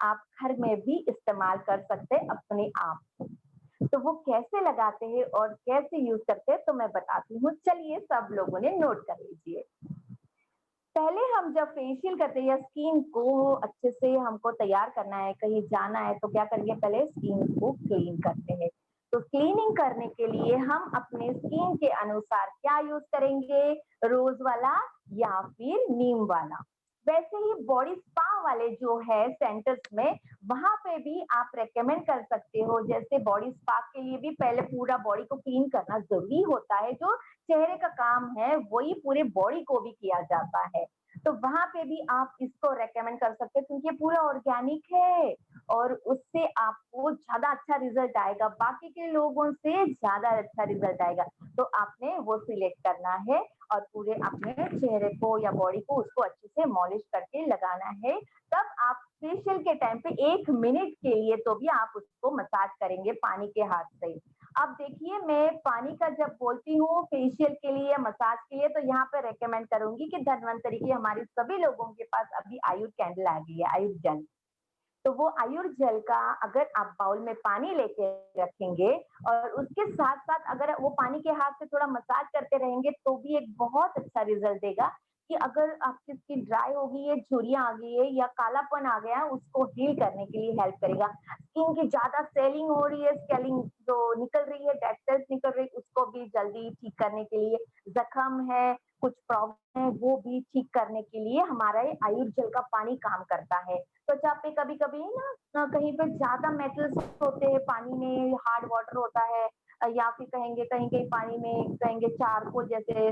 आप घर में भी इस्तेमाल कर सकते हैं अपने आप। तो वो कैसे लगाते हैं और कैसे यूज करते हैं तो मैं बताती हूँ, चलिए सब लोगों ने नोट कर लीजिए। पहले हम जब फेशियल करते हैं या स्किन को अच्छे से हमको तैयार करना है, कहीं जाना है, तो क्या करेंगे, पहले स्किन को क्लीन करते हैं। तो क्लीनिंग करने के लिए हम अपने स्किन के अनुसार क्या यूज करेंगे, रोज वाला या फिर नीम वाला। वैसे ही बॉडी स्पा वाले जो है सेंटर्स में, वहां पे भी आप रेकमेंड कर सकते हो। जैसे बॉडी स्पा के लिए भी पहले पूरा बॉडी को क्लीन करना जरूरी होता है, जो चेहरे का काम है वही पूरे बॉडी को भी किया जाता है। तो वहां पे भी आप इसको रेकमेंड कर सकते हैं क्योंकि ये पूरा ऑर्गेनिक है और उससे आपको ज्यादा अच्छा रिजल्ट आएगा, बाकी के लोगों से ज्यादा अच्छा रिजल्ट आएगा। तो आपने वो सिलेक्ट करना है और पूरे अपने चेहरे को या बॉडी को उसको अच्छे से मॉलिश करके लगाना है। तब आप फेशियल के टाइम पे 1 मिनट के लिए तो भी आप उसको मसाज करेंगे पानी के हाथ से। अब देखिए, मैं पानी का जब बोलती हूँ फेशियल के लिए, मसाज के लिए, तो यहाँ पे रेकमेंड करूंगी कि धन्वंतरी की हमारी सभी लोगों के पास अभी आयुर कैंडल आ गई है, आयुर जल। तो वो आयुर जल का अगर आप बाउल में पानी लेके रखेंगे और उसके साथ साथ अगर वो पानी के हाथ से थोड़ा मसाज करते रहेंगे तो भी एक बहुत अच्छा रिजल्ट देगा। कि अगर आपकी स्किन ड्राई हो गई है, झुर्रियां आ गई है या कालापन आ गया है, उसको हील करने के लिए हेल्प करेगा। स्किन की ज्यादा सेलिंग हो रही है, स्केलिंग जो निकल रही है, डेड सेल्स निकल रही है, उसको भी जल्दी ठीक करने के लिए, जख्म है, कुछ प्रॉब्लम है, वो भी ठीक करने के लिए हमारा ये आयुर जल का पानी काम करता है। त्वचा पे कभी कभी ना कहीं पे ज्यादा मेटल्स होते हैं, पानी में हार्ड वाटर होता है, या फिर कहेंगे कहीं कहीं पानी में कहेंगे चारकोल जैसे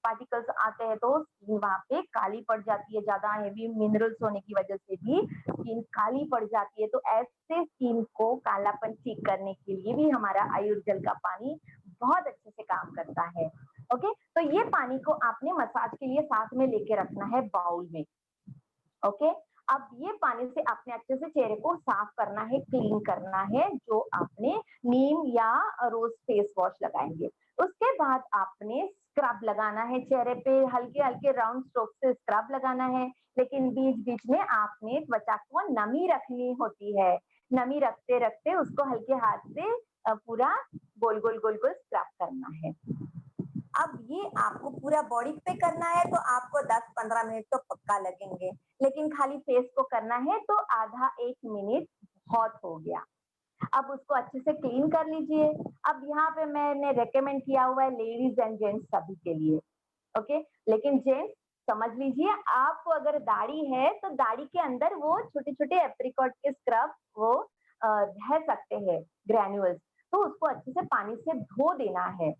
पार्टिकल्स आते हैं, तो स्किन वहां पे काली पड़ जाती है, ज्यादा हेवी मिनरल्स होने की वजह से भी स्किन काली पड़ जाती है। तो ऐसे स्किन को कालापन ठीक करने के लिए भी हमारा आयुर जल का पानी बहुत अच्छे से काम करता है। ओके, तो ये पानी को आपने मसाज के लिए साथ में लेके रखना है बाउल में। ओके, अब ये पानी से आपने अच्छे से चेहरे को साफ करना है, क्लीन करना है, जो आपने नीम या रोज फेस वॉश लगाएंगे। उसके बाद आपने स्क्रब लगाना है चेहरे पे, हल्के हल्के राउंड स्ट्रोक से स्क्रब लगाना है। लेकिन बीच बीच में आपने त्वचा को नमी रखनी होती है, नमी रखते रखते उसको हल्के हाथ से पूरा गोल गोल गोल गोल स्क्रब करना है। अब ये आपको पूरा बॉडी पे करना है तो आपको 10-15 मिनट तो पक्का लगेंगे, लेकिन खाली फेस को करना है तो आधा 1 मिनट बहुत हो गया। अब उसको अच्छे से क्लीन कर लीजिए। अब यहाँ पे मैंने रेकमेंड किया हुआ है लेडीज एंड जेंट्स सभी के लिए। ओके, लेकिन जेंट्स समझ लीजिए, आपको अगर दाढ़ी है तो दाढ़ी के अंदर वो छोटे छोटे एप्रिकॉट के स्क्रब वो रह सकते हैं, ग्रैन्यूल्स, तो उसको अच्छे से पानी से धो देना है।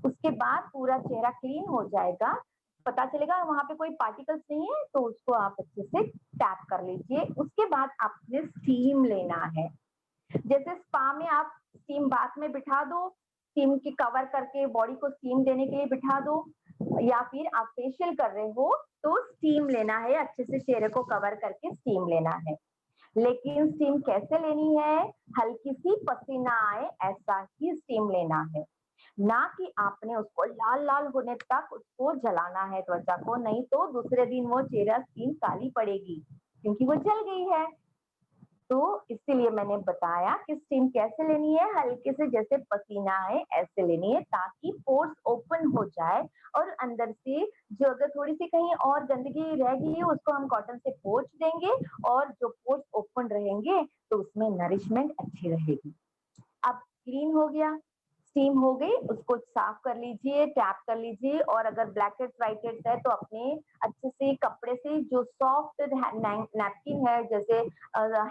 उसके बाद पूरा चेहरा क्लीन हो जाएगा, पता चलेगा वहां पे कोई पार्टिकल्स नहीं है, तो उसको आप अच्छे से टैप कर लीजिए। उसके बाद आपने स्टीम लेना है। जैसे स्पा में आप स्टीम बाथ में बिठा दो, स्टीम की कवर करके बॉडी को स्टीम देने के लिए बिठा दो, या फिर आप फेशियल कर रहे हो तो स्टीम लेना है, अच्छे से चेहरे को कवर करके स्टीम लेना है। लेकिन स्टीम कैसे लेनी है? हल्की सी पसीना आए ऐसा ही स्टीम लेना है, ना कि आपने उसको लाल लाल होने तक उसको जलाना है त्वचा को, नहीं तो दूसरे दिन वो चेहरा स्किन काली पड़ेगी क्योंकि वो जल गई है। तो इसीलिए मैंने बताया कि स्टीम कैसे लेनी है, हल्के से जैसे पसीना आए ऐसे लेनी है, ताकि पोर्स ओपन हो जाए और अंदर से जो अगर थोड़ी सी कहीं और गंदगी रह गई है उसको हम कॉटन से पोंछ देंगे, और जो पोर्स ओपन रहेंगे तो उसमें नरिशमेंट अच्छी रहेगी। अब क्लीन हो गया, स्टीम हो गई, उसको साफ कर लीजिए, टैप कर लीजिए, और अगर ब्लैक हेड्स व्हाइट हेड्स है तो अपने अच्छे से कपड़े से जो सॉफ्ट नैपकिन है, जैसे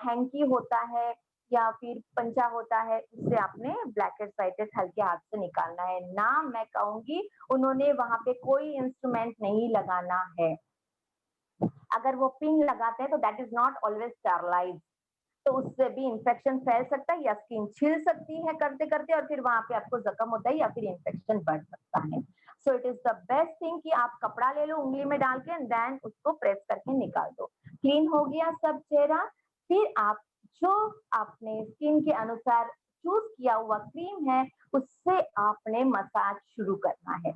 हैंकी होता है या फिर पंचा होता है, उससे आपने ब्लैक हेड्स व्हाइट हेड्स हल्के हाथ से निकालना है। ना मैं कहूंगी उन्होंने वहां पे कोई इंस्ट्रूमेंट नहीं लगाना है। अगर वो पिन लगाते हैं तो that is not always sterilised, तो उससे भी इंफेक्शन फैल सकता है या स्किन छिल सकती है करते करते, और फिर वहां पे आपको जख्म होता है या फिर इंफेक्शन बढ़ सकता है। So it is the best thing कि आप कपड़ा ले लो उंगली में डाल के, एंड देन उसको प्रेस करके निकाल दो। क्लीन हो गया सब चेहरा, फिर आप जो आपने स्किन के अनुसार चूज किया हुआ क्रीम है उससे आपने मसाज शुरू करना है।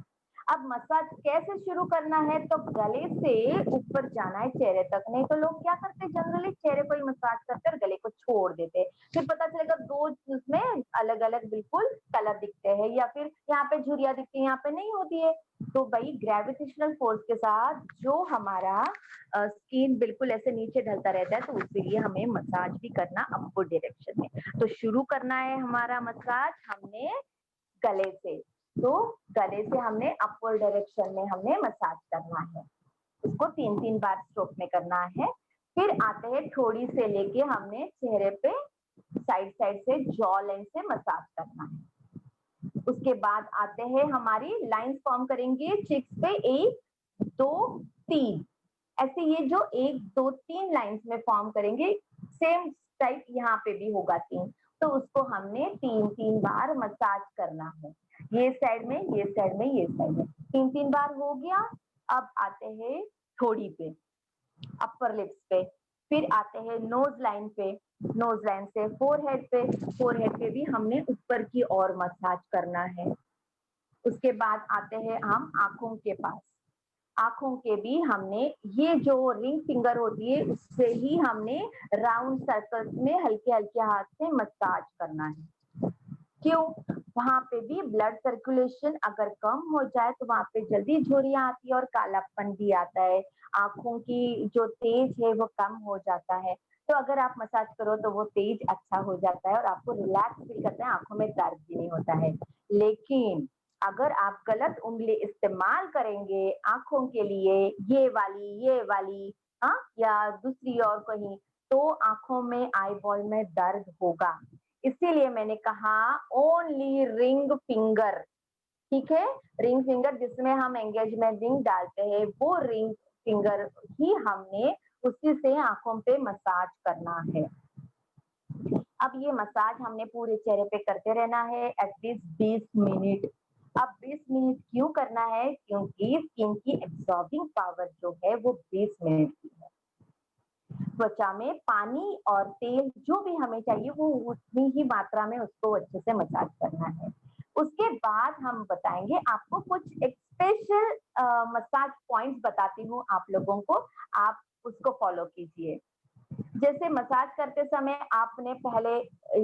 अब मसाज कैसे शुरू करना है? तो गले से ऊपर जाना है चेहरे तक, नहीं तो लोग क्या करते हैं जनरली चेहरे को ही मसाज करते और गले को छोड़ देते हैं, फिर पता चलेगा दो उसमें अलग अलग बिल्कुल कलर दिखते हैं, या फिर यहाँ पे झुर्रियां दिखती है यहाँ पे नहीं होती है। तो भाई ग्रेविटेशनल फोर्स के साथ जो हमारा स्किन बिल्कुल ऐसे नीचे ढलता रहता है, तो उसके लिए हमें मसाज भी करना अपवर्ड डायरेक्शन में। तो शुरू करना है हमारा मसाज हमने गले से, तो गले से हमने अपवर्ड डायरेक्शन में हमने मसाज करना है, उसको 3-3 बार स्ट्रोक में करना है। फिर आते हैं थोड़ी से लेके हमने चेहरे पे साइड साइड से जॉ लाइन से मसाज करना है। उसके बाद आते हैं हमारी लाइंस फॉर्म करेंगे चिक्स पे, 1 2 3 ऐसे, ये जो 1 2 3 लाइंस में फॉर्म करेंगे, सेम टाइप यहाँ पे भी होगा 3, तो उसको हमने 3-3 बार मसाज करना है, ये साइड में ये साइड में ये साइड में, 3-3 बार हो गया। अब आते हैं थोड़ी पे, अपर लिप्स पे, फिर आते हैं नोज लाइन पे, नोज लाइन से फोरहेड पे, फोरहेड पे भी हमने ऊपर की ओर मसाज करना है। उसके बाद आते हैं हम आंखों के पास, आंखों के भी हमने ये जो रिंग फिंगर होती है उससे ही हमने राउंड सर्कल्स में हल्के हल्के हाथ से मसाज करना है। क्यों? वहां पे भी ब्लड सर्कुलेशन अगर कम हो जाए तो वहां पे जल्दी झुर्रियां आती है और कालापन भी आता है, आंखों की जो तेज है वो कम हो जाता है। तो अगर आप मसाज करो तो वो तेज अच्छा हो जाता है और आपको रिलैक्स फील करते हैं, आंखों में दर्द भी नहीं होता है। लेकिन अगर आप गलत उंगली इस्तेमाल करेंगे आंखों के लिए, ये वाली हाँ, या दूसरी और कहीं, तो आंखों में आई बॉल में दर्द होगा। इसीलिए मैंने कहा ओनली रिंग फिंगर, ठीक है, रिंग फिंगर जिसमें हम एंगेजमेंट रिंग डालते हैं वो रिंग फिंगर ही हमने उसी से आंखों पे मसाज करना है। अब ये मसाज हमने पूरे चेहरे पे करते रहना है एटलीस्ट 20 मिनट। अब 20 मिनट क्यों करना है? क्योंकि स्किन की एब्जॉर्बिंग पावर जो है वो 20 मिनट की है। त्वचा में पानी और तेल जो भी हमें चाहिए वो उतनी ही मात्रा में उसको अच्छे से मसाज करना है। उसके बाद हम बताएंगे आपको कुछ एक स्पेशल मसाज पॉइंट्स बताती हूँ आप लोगों को, आप उसको फॉलो कीजिए। जैसे मसाज करते समय आपने पहले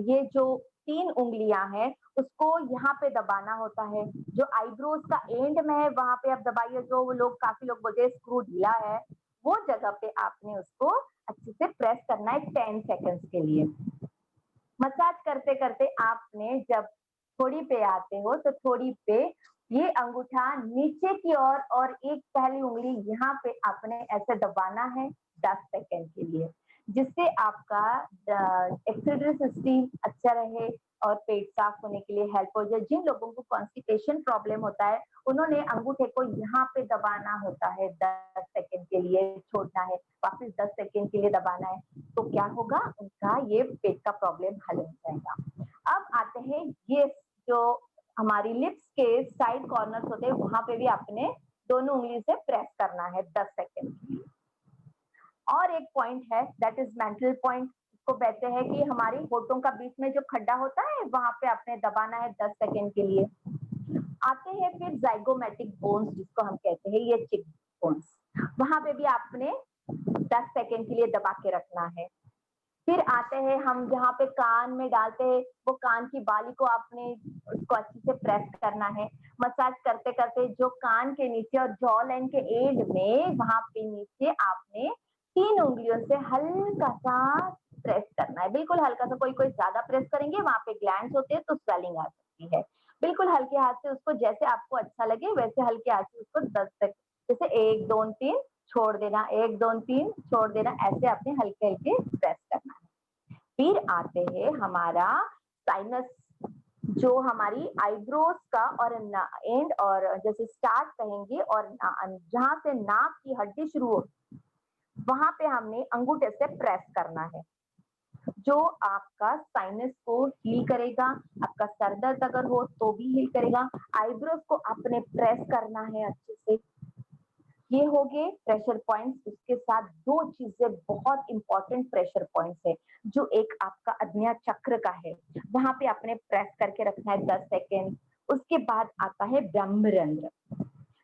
ये जो 3 उंगलियां हैं उसको यहाँ पे दबाना होता है, जो आईब्रोज का एंड में है वहां पे आप दबाइए, जो लोग काफी लोग बोलते हैं स्क्रू ढीला है, वो जगह पे आपने उसको अच्छे से प्रेस करना है 10 सेकंड्स के लिए। मसाज करते करते आपने जब थोड़ी पे आते हो तो थोड़ी पे ये अंगूठा नीचे की ओर और एक पहली उंगली यहाँ पे आपने ऐसे दबाना है 10 सेकंड के लिए, जिससे आपका एक्सक्रीटरी सिस्टम अच्छा रहे और पेट साफ होने के लिए हेल्प हो जाए। जिन लोगों को कॉन्स्टिपेशन प्रॉब्लम होता है उन्होंने अंगूठे को यहाँ पे दबाना होता है, 10 सेकंड के लिए छोड़ना है, वापस 10 सेकंड के लिए दबाना है, तो क्या होगा, उनका ये पेट का प्रॉब्लम हल हो जाएगा। अब आते हैं ये जो हमारी लिप्स के साइड कॉर्नर्स होते हैं वहां पे भी आपने दोनों उंगली से प्रेस करना है 10 सेकेंड के लिए। और एक पॉइंट है दैट इज मेंटल पॉइंट, इसको कहते हैं कि हमारी होठों का बीच में जो खड्डा होता है वहां पे आपने दबाना है 10 सेकेंड के लिए। आते हैं फिर जाइगोमेटिक बोन्स जिसको हम कहते हैं, ये चिक बोन्स, वहां पे भी आपने 10 सेकेंड के लिए दबा के रखना है। फिर आते हैं हम जहाँ पे कान में डालते हैं, वो कान की बाली को आपने उसको अच्छे से प्रेस करना है। मसाज करते करते जो कान के नीचे और जॉ लाइन के एंड में वहां पे नीचे आपने 3 उंगलियों से हल्का सा प्रेस करना है, बिल्कुल हल्का सा। कोई कोई ज्यादा प्रेस करेंगे, वहां पे ग्लैंड्स होते हैं तो स्वेलिंग आ सकती है। बिल्कुल हल्के हाथ से उसको, जैसे आपको अच्छा लगे वैसे हल्के हाथ से उसको 10 तक, जैसे 1 2 3 छोड़ देना, 1 2 3 छोड़ देना, ऐसे आपने हल्के हल्के प्रेस करना है। फिर आते हैं हमारा साइनस, जो हमारी आईब्रोज का और एंड और जैसे स्टार्ट कहेंगे और जहां से नाक की हड्डी शुरू हो वहां पे हमने अंगूठे से प्रेस करना है, जो आपका साइनस को हील करेगा। आपका सर दर्द अगर हो तो भी हील करेगा। आईब्रोज को आपने प्रेस करना है अच्छे से। ये हो गए प्रेशर पॉइंट्स। उसके साथ 2 चीजें बहुत इंपॉर्टेंट प्रेशर पॉइंट्स है, जो एक आपका आज्ञा चक्र का है, वहां पे आपने प्रेस करके रखना है 10 सेकेंड। उसके बाद आता है ब्रह्मरंध्र,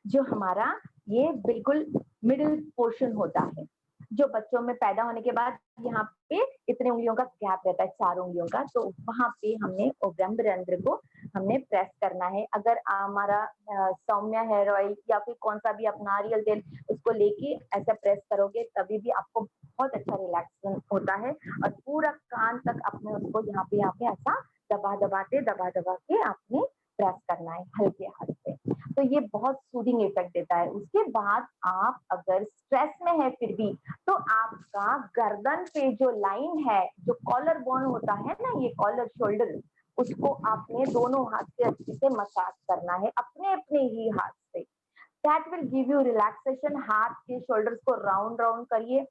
जो हमारा ये बिल्कुल मिडिल पोर्शन होता है, जो बच्चों में पैदा होने के बाद यहाँ पे इतने उंगलियों का गैप रहता है, 4 उंगलियों का, तो वहां पे हमने ब्रह्मरंध्र को हमने प्रेस करना है। अगर हमारा सौम्या हेयर ऑयल या फिर कौन सा भी आप नारियल तेल उसको लेके ऐसा प्रेस करोगे तभी भी आपको बहुत अच्छा रिलैक्सेशन होता है। और पूरा कान तक आपने उसको यहाँ पे ऐसा दबा दबा के आपने प्रेस करना है हल्के हाथ से। तो ये बहुत सूदिंग इफेक्ट देता है। उसके बाद आप अगर स्ट्रेस में है फिर भी, तो आपका गर्दन पे जो लाइन है, जो कॉलर बोन होता है ना, ये कॉलर शोल्डर, उसको आपने दोनों हाथ से अच्छे से मसाज करना है, अपने अपने ही हाथ से। That will give you relaxation. हाथ के शोल्डर्स को राउंड राउंड करिए।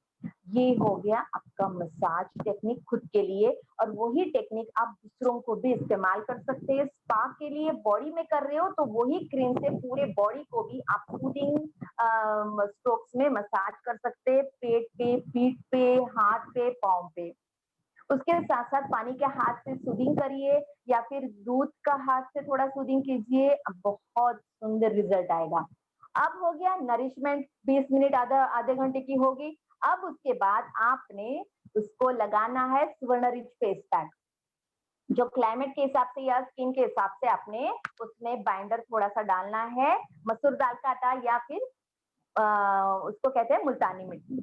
ये हो गया आपका मसाज टेक्निक खुद के लिए। और वही टेक्निक आप दूसरों को भी इस्तेमाल कर सकते हैं। स्पा के लिए बॉडी में कर रहे हो तो वही क्रीम से पूरे बॉडी को भी आप सूदिंग स्ट्रोक्स में मसाज कर सकते हैं, पेट पे, पीठ पे, हाथ पे, पाँव पे। उसके साथ साथ पानी के हाथ से सूदिंग करिए या फिर दूध का हाथ से थोड़ा सूदिंग कीजिए, बहुत सुंदर रिजल्ट आएगा। अब हो गया नरिशमेंट, 20 मिनट आधे घंटे की होगी। अब उसके बाद आपने उसको लगाना है सुवर्ण रिच फेस पैक, जो क्लाइमेट के हिसाब से या स्किन के हिसाब से आपने उसमें बाइंडर थोड़ा सा डालना है, मसूर दाल का आटा या फिर उसको कहते हैं मुल्तानी मिट्टी।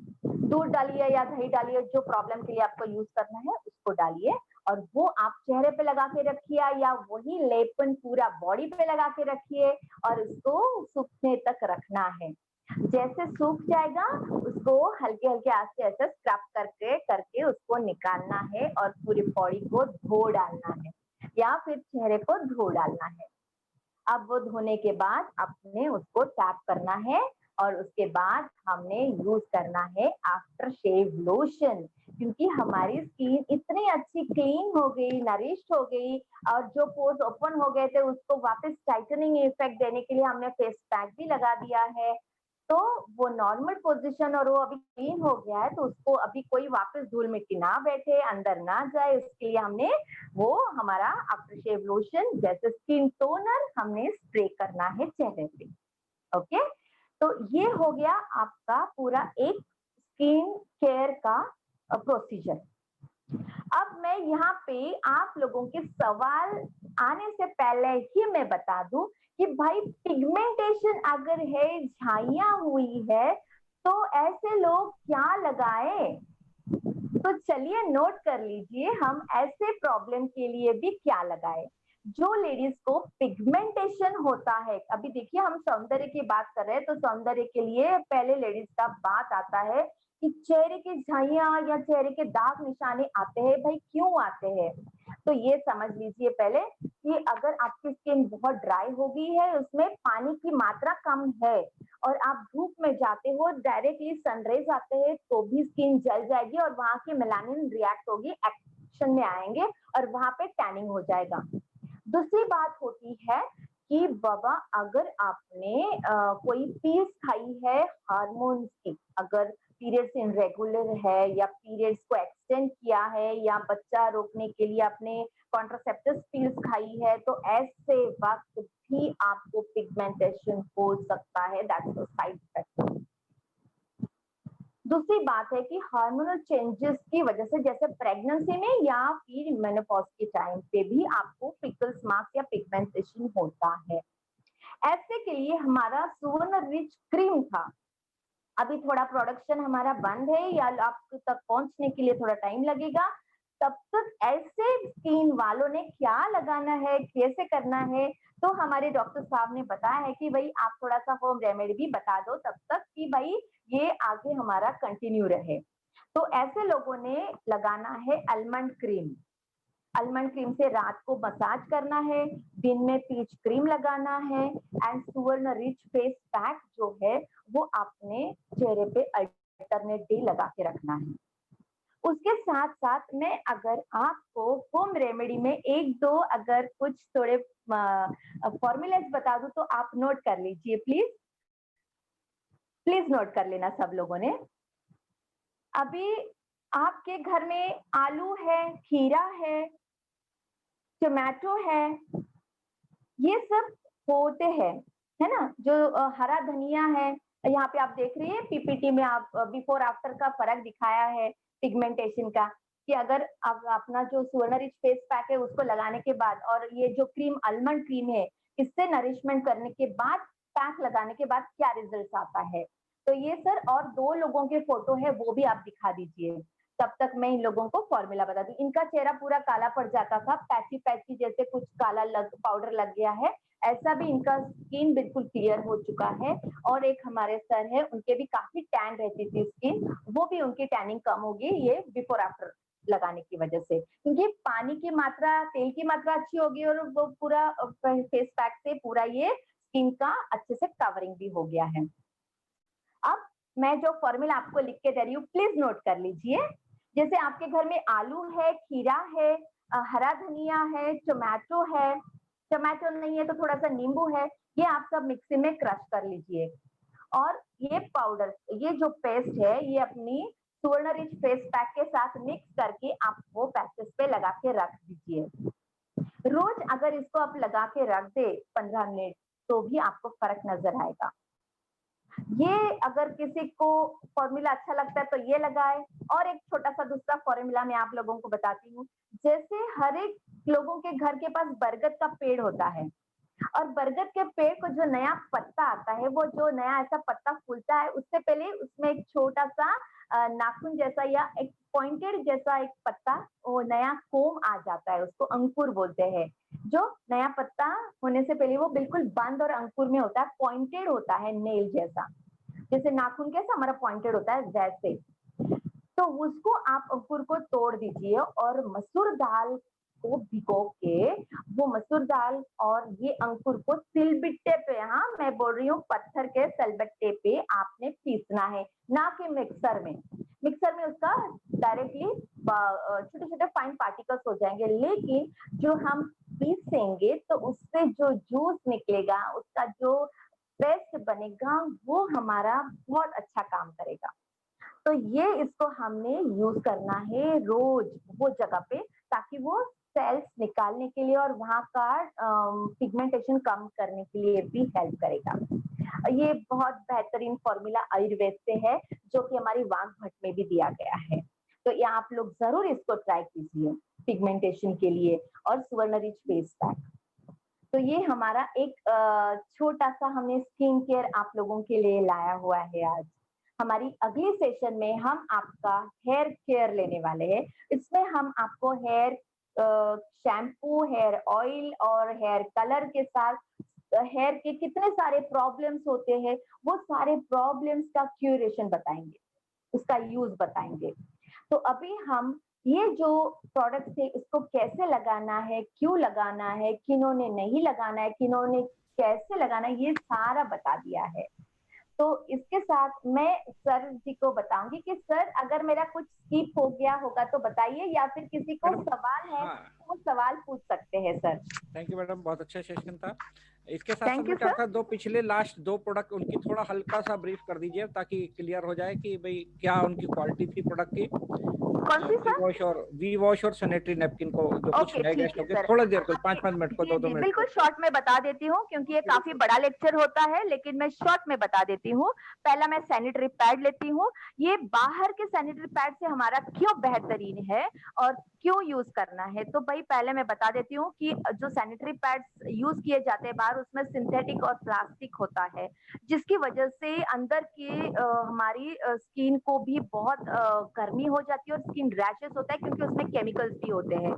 दूध डालिए या दही डालिए, जो प्रॉब्लम के लिए आपको यूज करना है उसको डालिए, और वो आप चेहरे पे लगा के रखिए या वही लेपन पूरा बॉडी पे लगा के रखिए और उसको सूखने तक रखना है। जैसे सूख जाएगा उसको हल्के हल्के हाथ से ऐसे स्क्रब करके करके उसको निकालना है और पूरी बॉडी को धो डालना है या फिर चेहरे को धो डालना है। अब वो धोने के बाद आपने उसको टैप करना है और उसके बाद हमने यूज करना है आफ्टर शेव लोशन, क्योंकि हमारी स्किन इतनी अच्छी क्लीन हो गई, नरिश्ड हो गई, और जो पोर्स ओपन हो गए थे उसको वापस टाइटनिंग इफेक्ट देने के लिए हमने फेस पैक भी लगा दिया है। तो वो नॉर्मल पोजीशन और वो अभी क्लीन हो गया है, तो उसको अभी कोई वापस धूल मिट्टी ना बैठे, अंदर ना जाए, उसके लिए हमने वो हमारा आफ्टर शेव लोशन जैसे स्किन टोनर हमने स्प्रे करना है चेहरे पे। ओके, तो ये हो गया आपका पूरा एक स्किन केयर का प्रोसीजर। अब मैं यहाँ पे आप लोगों के सवाल आने से पहले ही मैं बता दूं कि भाई पिगमेंटेशन अगर है, झाइयां हुई है, तो ऐसे लोग क्या लगाएं? तो चलिए नोट कर लीजिए हम ऐसे प्रॉब्लम के लिए भी क्या लगाए। जो लेडीज को पिगमेंटेशन होता है, अभी देखिए हम सौंदर्य की बात कर रहे हैं, तो सौंदर्य के लिए पहले लेडीज का बात आता है कि चेहरे की झाइयां या चेहरे के दाग निशाने आते हैं। भाई क्यों आते हैं? तो ये समझ लीजिए पहले कि अगर आपकी स्किन बहुत ड्राई हो गई है, उसमें पानी की मात्रा कम है और आप धूप में जाते हो, डायरेक्टली सनरेज आते हैं तो भी स्किन जल जाएगी और वहां की मेलानिन रिएक्ट होगी, एक्शन में आएंगे और वहां पे टैनिंग हो जाएगा। दूसरी बात होती है कि बाबा अगर आपने कोई पील्स खाई है हार्मोन्स की, अगर पीरियड्स इनरेगुलर है या पीरियड्स को एक्सटेंड किया है या बच्चा रोकने के लिए आपने कॉन्ट्रासेप्टिव पील्स खाई है, तो ऐसे वक्त भी आपको पिगमेंटेशन हो सकता है। That's a side effect. दूसरी बात है कि हार्मोनल चेंजेस की वजह से, जैसे प्रेगनेंसी में या फिर मेनोपॉज के टाइम पे भी आपको पिकल्स मार्क्स या पिगमेंटेशन होता है। ऐसे के लिए हमारा सुवर्ण रिच क्रीम था, अभी थोड़ा प्रोडक्शन हमारा बंद है या आप तक पहुंचने के लिए थोड़ा टाइम लगेगा। तब तक ऐसे स्किन वालों ने क्या लगाना है, कैसे करना है, तो हमारे डॉक्टर साहब ने बताया है कि भाई आप थोड़ा सा होम रेमेडी भी बता दो तब तक कि भाई ये आगे हमारा कंटिन्यू रहे। तो ऐसे लोगों ने लगाना है आलमंड क्रीम। आलमंड क्रीम से रात को मसाज करना है, दिन में पीच क्रीम लगाना है, एंड सुवर्ण रिच फेस पैक जो है वो आपने चेहरे पे अल्टरनेट डे लगा के रखना है। उसके साथ साथ मैं अगर आपको होम रेमेडी में एक दो अगर कुछ थोड़े फॉर्मूलेस बता दूं तो आप नोट कर लीजिए प्लीज। प्लीज नोट कर लेना सब लोगों ने। अभी आपके घर में आलू है, खीरा है, टमाटो है, ये सब होते हैं, है ना। जो हरा धनिया है, यहाँ पे आप देख रहे हैं पीपीटी में आप बिफोर आफ्टर का फर्क दिखाया है पिगमेंटेशन का, कि अगर आप अपना जो सुवर्ण रिच फेस पैक है उसको लगाने के बाद और ये जो क्रीम आलमंड क्रीम है इससे नरिशमेंट करने के बाद पैक लगाने के बाद क्या रिजल्ट आता है। तो ये सर और दो लोगों के फोटो है वो भी आप दिखा दीजिए, तब तक मैं इन लोगों को फॉर्मूला बता दूं। इनका चेहरा पूरा काला पड़ जाता था, पैची पैची जैसे कुछ काला पाउडर लग गया है, ऐसा भी इनका स्किन बिल्कुल क्लियर हो चुका है। और एक हमारे सर है, उनके भी काफी टैन रहती थी स्किन, वो भी उनकी टैनिंग कम होगी ये बिफोर आफ्टर लगाने की वजह से, क्योंकि पानी की मात्रा, तेल की मात्रा अच्छी होगी और वो पूरा फेस पैक से पूरा ये स्किन का अच्छे से कवरिंग भी हो गया है। अब मैं जो फॉर्मूला आपको लिख के दे रही हूँ प्लीज नोट कर लीजिए। जैसे आपके घर में आलू है, खीरा है, हरा धनिया है, टमाटो है, टमाटो नहीं है तो थोड़ा सा नींबू है, ये आप सब मिक्सी में क्रश कर लीजिए। और ये पाउडर, ये जो पेस्ट है ये अपनी सुवर्ण रिच फेस पैक के साथ मिक्स करके आप वो पैचेस पे लगा के रख दीजिए। रोज अगर इसको आप लगा के रख दे 15 मिनट तो भी आपको फर्क नजर आएगा। ये अगर किसी को फॉर्मूला अच्छा लगता है तो ये लगाए। और एक छोटा सा दूसरा फॉर्मूला मैं आप लोगों को बताती हूँ। जैसे हर एक लोगों के घर के पास बरगद का पेड़ होता है, और बरगद के पेड़ को जो नया पत्ता आता है, वो जो नया ऐसा पत्ता फूलता है उससे पहले उसमें एक छोटा सा नाखून जैसा या एक पॉइंटेड जैसा एक पत्ता, वो नया कोम आ जाता है, उसको अंकुर बोलते हैं। जो नया पत्ता होने से पहले वो बिल्कुल बंद और अंकुर में होता है, पॉइंटेड होता है, नेल जैसा, जैसे नाखून कैसा हमारा पॉइंटेड होता है वैसे। तो उसको आप अंकुर को तोड़ दीजिए और मसूर दाल को भिगो के, वो मसूर दाल और ये अंकुर को सिलबट्टे पे, हाँ मैं बोल रही हूँ पत्थर के सिलबट्टे पे आपने पीसना है, ना कि मिक्सर में। मिक्सर में उसका डायरेक्टली छोटे छोटे फाइन पार्टिकल्स हो जाएंगे, लेकिन जो हम पीसेंगे तो उससे जो जूस निकलेगा, उसका जो पेस्ट बनेगा, वो हमारा बहुत अच्छा काम करेगा। तो ये इसको हमने यूज करना है रोज वो जगह पे, ताकि वो सेल्स निकालने के लिए और वहां का पिगमेंटेशन कम करने के लिए भी हेल्प करेगा। ये बहुत बेहतरीन फॉर्मूला आयुर्वेद से है, जो कि हमारी वाघ भट्ट में भी दिया गया है। तो ये आप लोग जरूर इसको ट्राई कीजिए पिगमेंटेशन के लिए। और सुवर्ण रिच फेस पैक, तो ये हमारा एक छोटा सा हमने स्किन केयर आप लोगों के लिए लाया हुआ है आज। हमारी अगली सेशन में हम आपका हेयर केयर लेने वाले हैं। इसमें हम आपको हेयर शैम्पू, हेयर ऑयल और हेयर कलर के साथ हेयर के कितने सारे प्रॉब्लम्स होते हैं, वो सारे प्रॉब्लम्स का क्यूरेशन बताएंगे, उसका यूज बताएंगे। तो अभी हम ये जो प्रोडक्ट है इसको कैसे लगाना है, क्यों लगाना है, किन्होंने नहीं लगाना है, किन्होंने कैसे लगाना है, ये सारा बता दिया है। तो इसके साथ मैं सर जी को बताऊंगी कि सर अगर मेरा कुछ स्किप हो गया होगा तो बताइए, या फिर किसी को सवाल है हाँ, तो वो सवाल पूछ सकते हैं सर। थैंक यू मैडम, बहुत अच्छा सेशन था। इसके साथ साथ थैंक यू मैं चाहता सर। दो पिछले लास्ट 2 प्रोडक्ट उनकी थोड़ा हल्का सा ब्रीफ कर दीजिए ताकि क्लियर हो जाए कि भाई क्या उनकी क्वालिटी थी प्रोडक्ट की। कौन सी सर? वी वॉश और सैनिटरी नैपकिन को, जो कुछ ओके नए ठीक गेस्ट है होंगे, सर। थोड़ा देर को 5-5 मिनट को, जी 2-2 जी मिनट बिल्कुल को। शॉर्ट में बता देती हूँ क्योंकि ये काफी बड़ा लेक्चर होता है, लेकिन मैं शॉर्ट में बता देती हूँ। पहला मैं सैनिटरी पैड लेती हूँ। ये बाहर के सैनिटरी पैड से हमारा क्यों बेहतरीन है और क्यों यूज करना है, तो भाई पहले मैं बता देती हूँ कि जो सैनिटरी पैड्स यूज किए जाते हैं बाहर, उसमें सिंथेटिक और प्लास्टिक होता है, जिसकी वजह से अंदर की हमारी स्किन को भी बहुत गर्मी हो जाती है और स्किन रैशेस होता है, क्योंकि उसमें केमिकल्स भी होते हैं।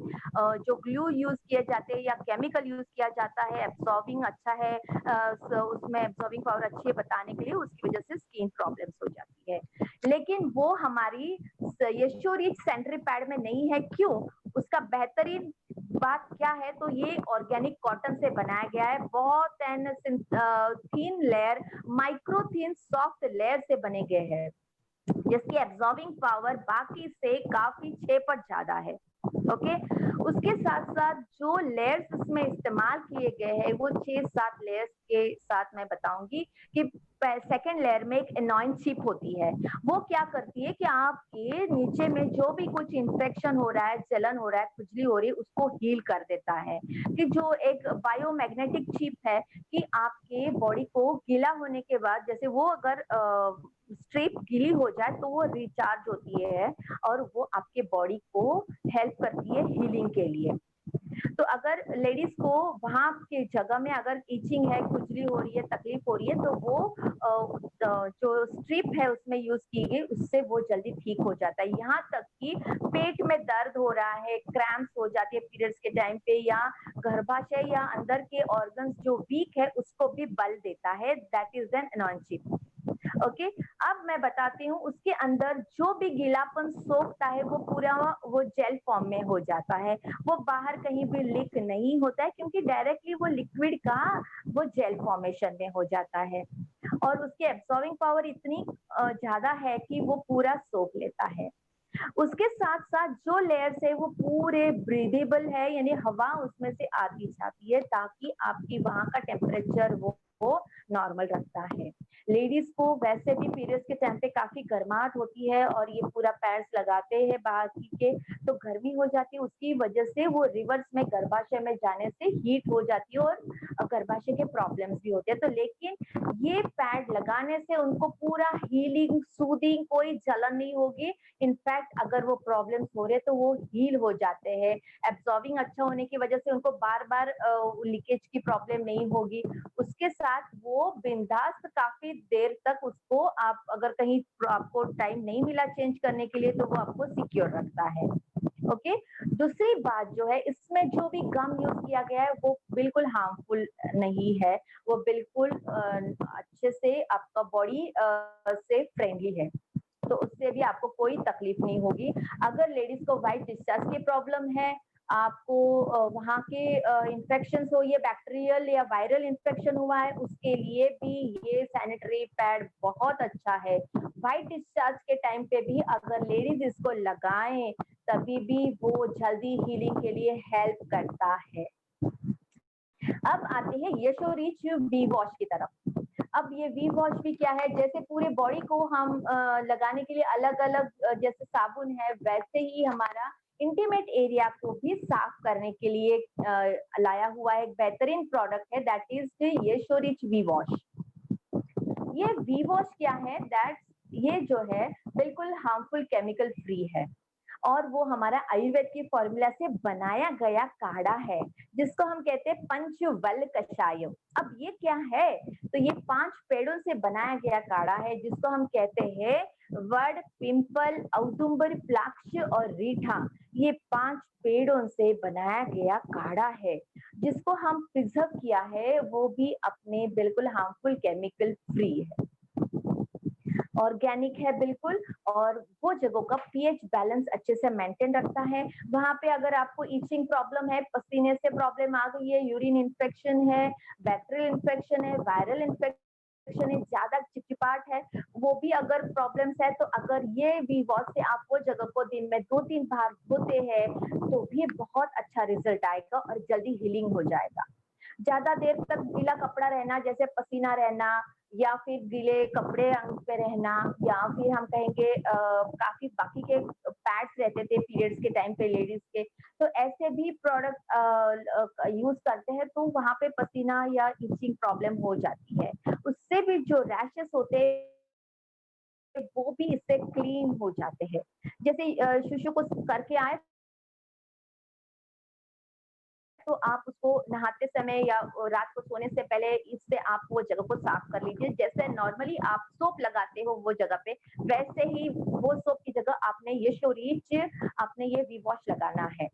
जो ग्लू यूज किए जाते हैं या केमिकल यूज किया जाता है, एब्सॉर्बिंग अच्छा है, उसमें एब्सॉर्बिंग पावर अच्छी है बताने के लिए, उसकी वजह से स्किन प्रॉब्लम्स हो जाती है। लेकिन वो हमारी यशोरिच सैनिटरी पैड में नहीं है। क्यों? उसका बेहतरीन बात क्या है, तो ये ऑर्गेनिक कॉटन से बनाया गया है, बहुत thin layer, micro thin soft layer से बने गए हैं, जिसकी एब्जॉर्बिंग पावर बाकी से काफी 6 पर ज्यादा है। ओके, उसके साथ साथ जो लेयर्स इसमें इस्तेमाल किए गए हैं वो 6-7 लेयर्स के साथ मैं बताऊंगी कि सेकेंड लेयर में एक एनॉइंग चिप होती है। वो क्या करती है कि आपके नीचे में जो भी कुछ इंफेक्शन हो रहा है, जलन हो रहा है, खुजली हो रही है, उसको हील कर देता है। कि जो एक बायोमैग्नेटिक चिप है कि आपके बॉडी को गीला होने के बाद, जैसे वो अगर स्ट्रिप गीली हो जाए तो वो रिचार्ज होती है और वो आपके बॉडी को हेल्प करती है हीलिंग के लिए। तो अगर लेडीज को वहां के जगह में अगर इचिंग है, खुजली हो रही है, तकलीफ हो रही है, तो वो जो स्ट्रिप है उसमें यूज की गई, उससे वो जल्दी ठीक हो जाता है। यहाँ तक कि पेट में दर्द हो रहा है, क्रैम्प्स हो जाती है पीरियड्स के टाइम पे, या गर्भाशय या अंदर के ऑर्गन्स जो वीक है उसको भी बल देता है। That is an annoying. Okay, अब मैं बताती हूँ उसके अंदर जो भी गीलापन सोखता है वो पूरा वो जेल फॉर्म में हो जाता है। वो बाहर कहीं भी लीक नहीं होता है, क्योंकि डायरेक्टली वो लिक्विड का वो जेल फॉर्मेशन में हो जाता है और उसकी एब्सॉर्बिंग पावर इतनी ज्यादा है कि वो पूरा सोख लेता है। उसके साथ साथ जो लेयर्स है वो पूरे ब्रीदेबल है, यानी हवा उसमें से आती जाती है, ताकि आपकी वहां का टेम्परेचर वो नॉर्मल रखता है। लेडीज को वैसे भी पीरियड्स के टाइम पे काफी गर्माहट होती है और ये पूरा पैड्स लगाते हैं बाहर के, तो गर्मी हो जाती है, उसकी वजह से वो रिवर्स में गर्भाशय में जाने से हीट हो जाती है और गर्भाशय के प्रॉब्लम्स भी होते हैं। तो लेकिन ये पैड लगाने से उनको पूरा हीलिंग, सूदिंग, कोई जलन नहीं होगी। इनफैक्ट अगर वो प्रॉब्लम्स हो रहे तो वो हील हो जाते हैं। एब्जॉर्बिंग अच्छा होने की वजह से उनको बार बार लीकेज की प्रॉब्लम नहीं होगी। उसके साथ वो बिंदास काफी देर तक उसको, आप अगर कहीं आपको टाइम नहीं मिला चेंज करने के लिए, तो वो आपको सिक्योर रखता है। ओके, दूसरी बात जो है, इसमें जो भी गम यूज किया गया है वो बिल्कुल हार्मफुल नहीं है, वो बिल्कुल अच्छे से आपका बॉडी से फ्रेंडली है, तो उससे भी आपको कोई तकलीफ नहीं होगी। अगर लेडीज को व्हाइट डिस्चार्ज की प्रॉब्लम है, आपको वहाँ के इंफेक्शन हो, ये बैक्टीरियल या वायरल इंफेक्शन हुआ है, उसके लिए भी ये सैनिटरी पैड बहुत अच्छा है। व्हाइट डिस्चार्ज के टाइम पे भी अगर लेडीज इसको लगाएं, तभी भी वो जल्दी हीलिंग के लिए हेल्प करता है। अब आते हैं यशोरिच वी वॉश की तरफ। अब ये वी वॉश भी क्या है, जैसे पूरे बॉडी को हम लगाने के लिए अलग अलग जैसे साबुन है, वैसे ही हमारा इंटीमेट एरिया को भी साफ करने के लिए लाया हुआ एक बेहतरीन प्रोडक्ट है, दैट इज यशोरिच वी वॉश। ये वी वॉश क्या है, दैट ये जो है बिल्कुल हार्मफुल केमिकल फ्री है और वो हमारा आयुर्वेद की फॉर्मूला से बनाया गया काढ़ा है, जिसको हम कहते हैं पंचवल कषायम। अब ये क्या है, तो ये 5 पेड़ों से बनाया गया काढ़ा है, जिसको हम कहते हैं वड, पिंपल, औदुंबर, प्लाक्ष और रीठा। ये 5 पेड़ों से बनाया गया काढ़ा है, जिसको हम प्रिजर्व किया है, वो भी अपने बिल्कुल हार्मफुल केमिकल फ्री है, ऑर्गेनिक है बिल्कुल, और वो जगहों का पीएच बैलेंस अच्छे से मेंटेन रखता है। वहां पे अगर आपको ईचिंग प्रॉब्लम है, पसीने से प्रॉब्लम आ गई है, यूरिन इन्फेक्शन है, बैक्टीरियल इन्फेक्शन है, वायरल इन्फेक्शन ज्यादा चिपचिपाहट है, वो भी अगर प्रॉब्लम्स है, तो अगर ये वी वॉश से आप वो जगह को दिन में 2-3 बार धोते हैं तो भी बहुत अच्छा रिजल्ट आएगा और जल्दी हीलिंग हो जाएगा। ज्यादा देर तक गीला कपड़ा रहना, जैसे पसीना रहना या फिर गीले कपड़े अंग पे रहना, या फिर हम कहेंगे काफी बाकी के पैड्स रहते थे पीरियड्स के टाइम पे लेडीज के, तो ऐसे भी प्रोडक्ट यूज करते हैं तो वहां पे पसीना या इचिंग प्रॉब्लम हो जाती है। उससे भी जो रैशेस होते हैं वो भी इससे क्लीन हो जाते हैं। जैसे शुशु को करके आए तो आप उसको नहाते समय या रात को सोने से पहले इससे आप वो जगह को साफ कर लीजिए। जैसे नॉर्मली आप सोप लगाते हो वो जगह पे, वैसे ही वो सोप की जगह आपने ये शोरीच, आपने ये वी वॉश लगाना है।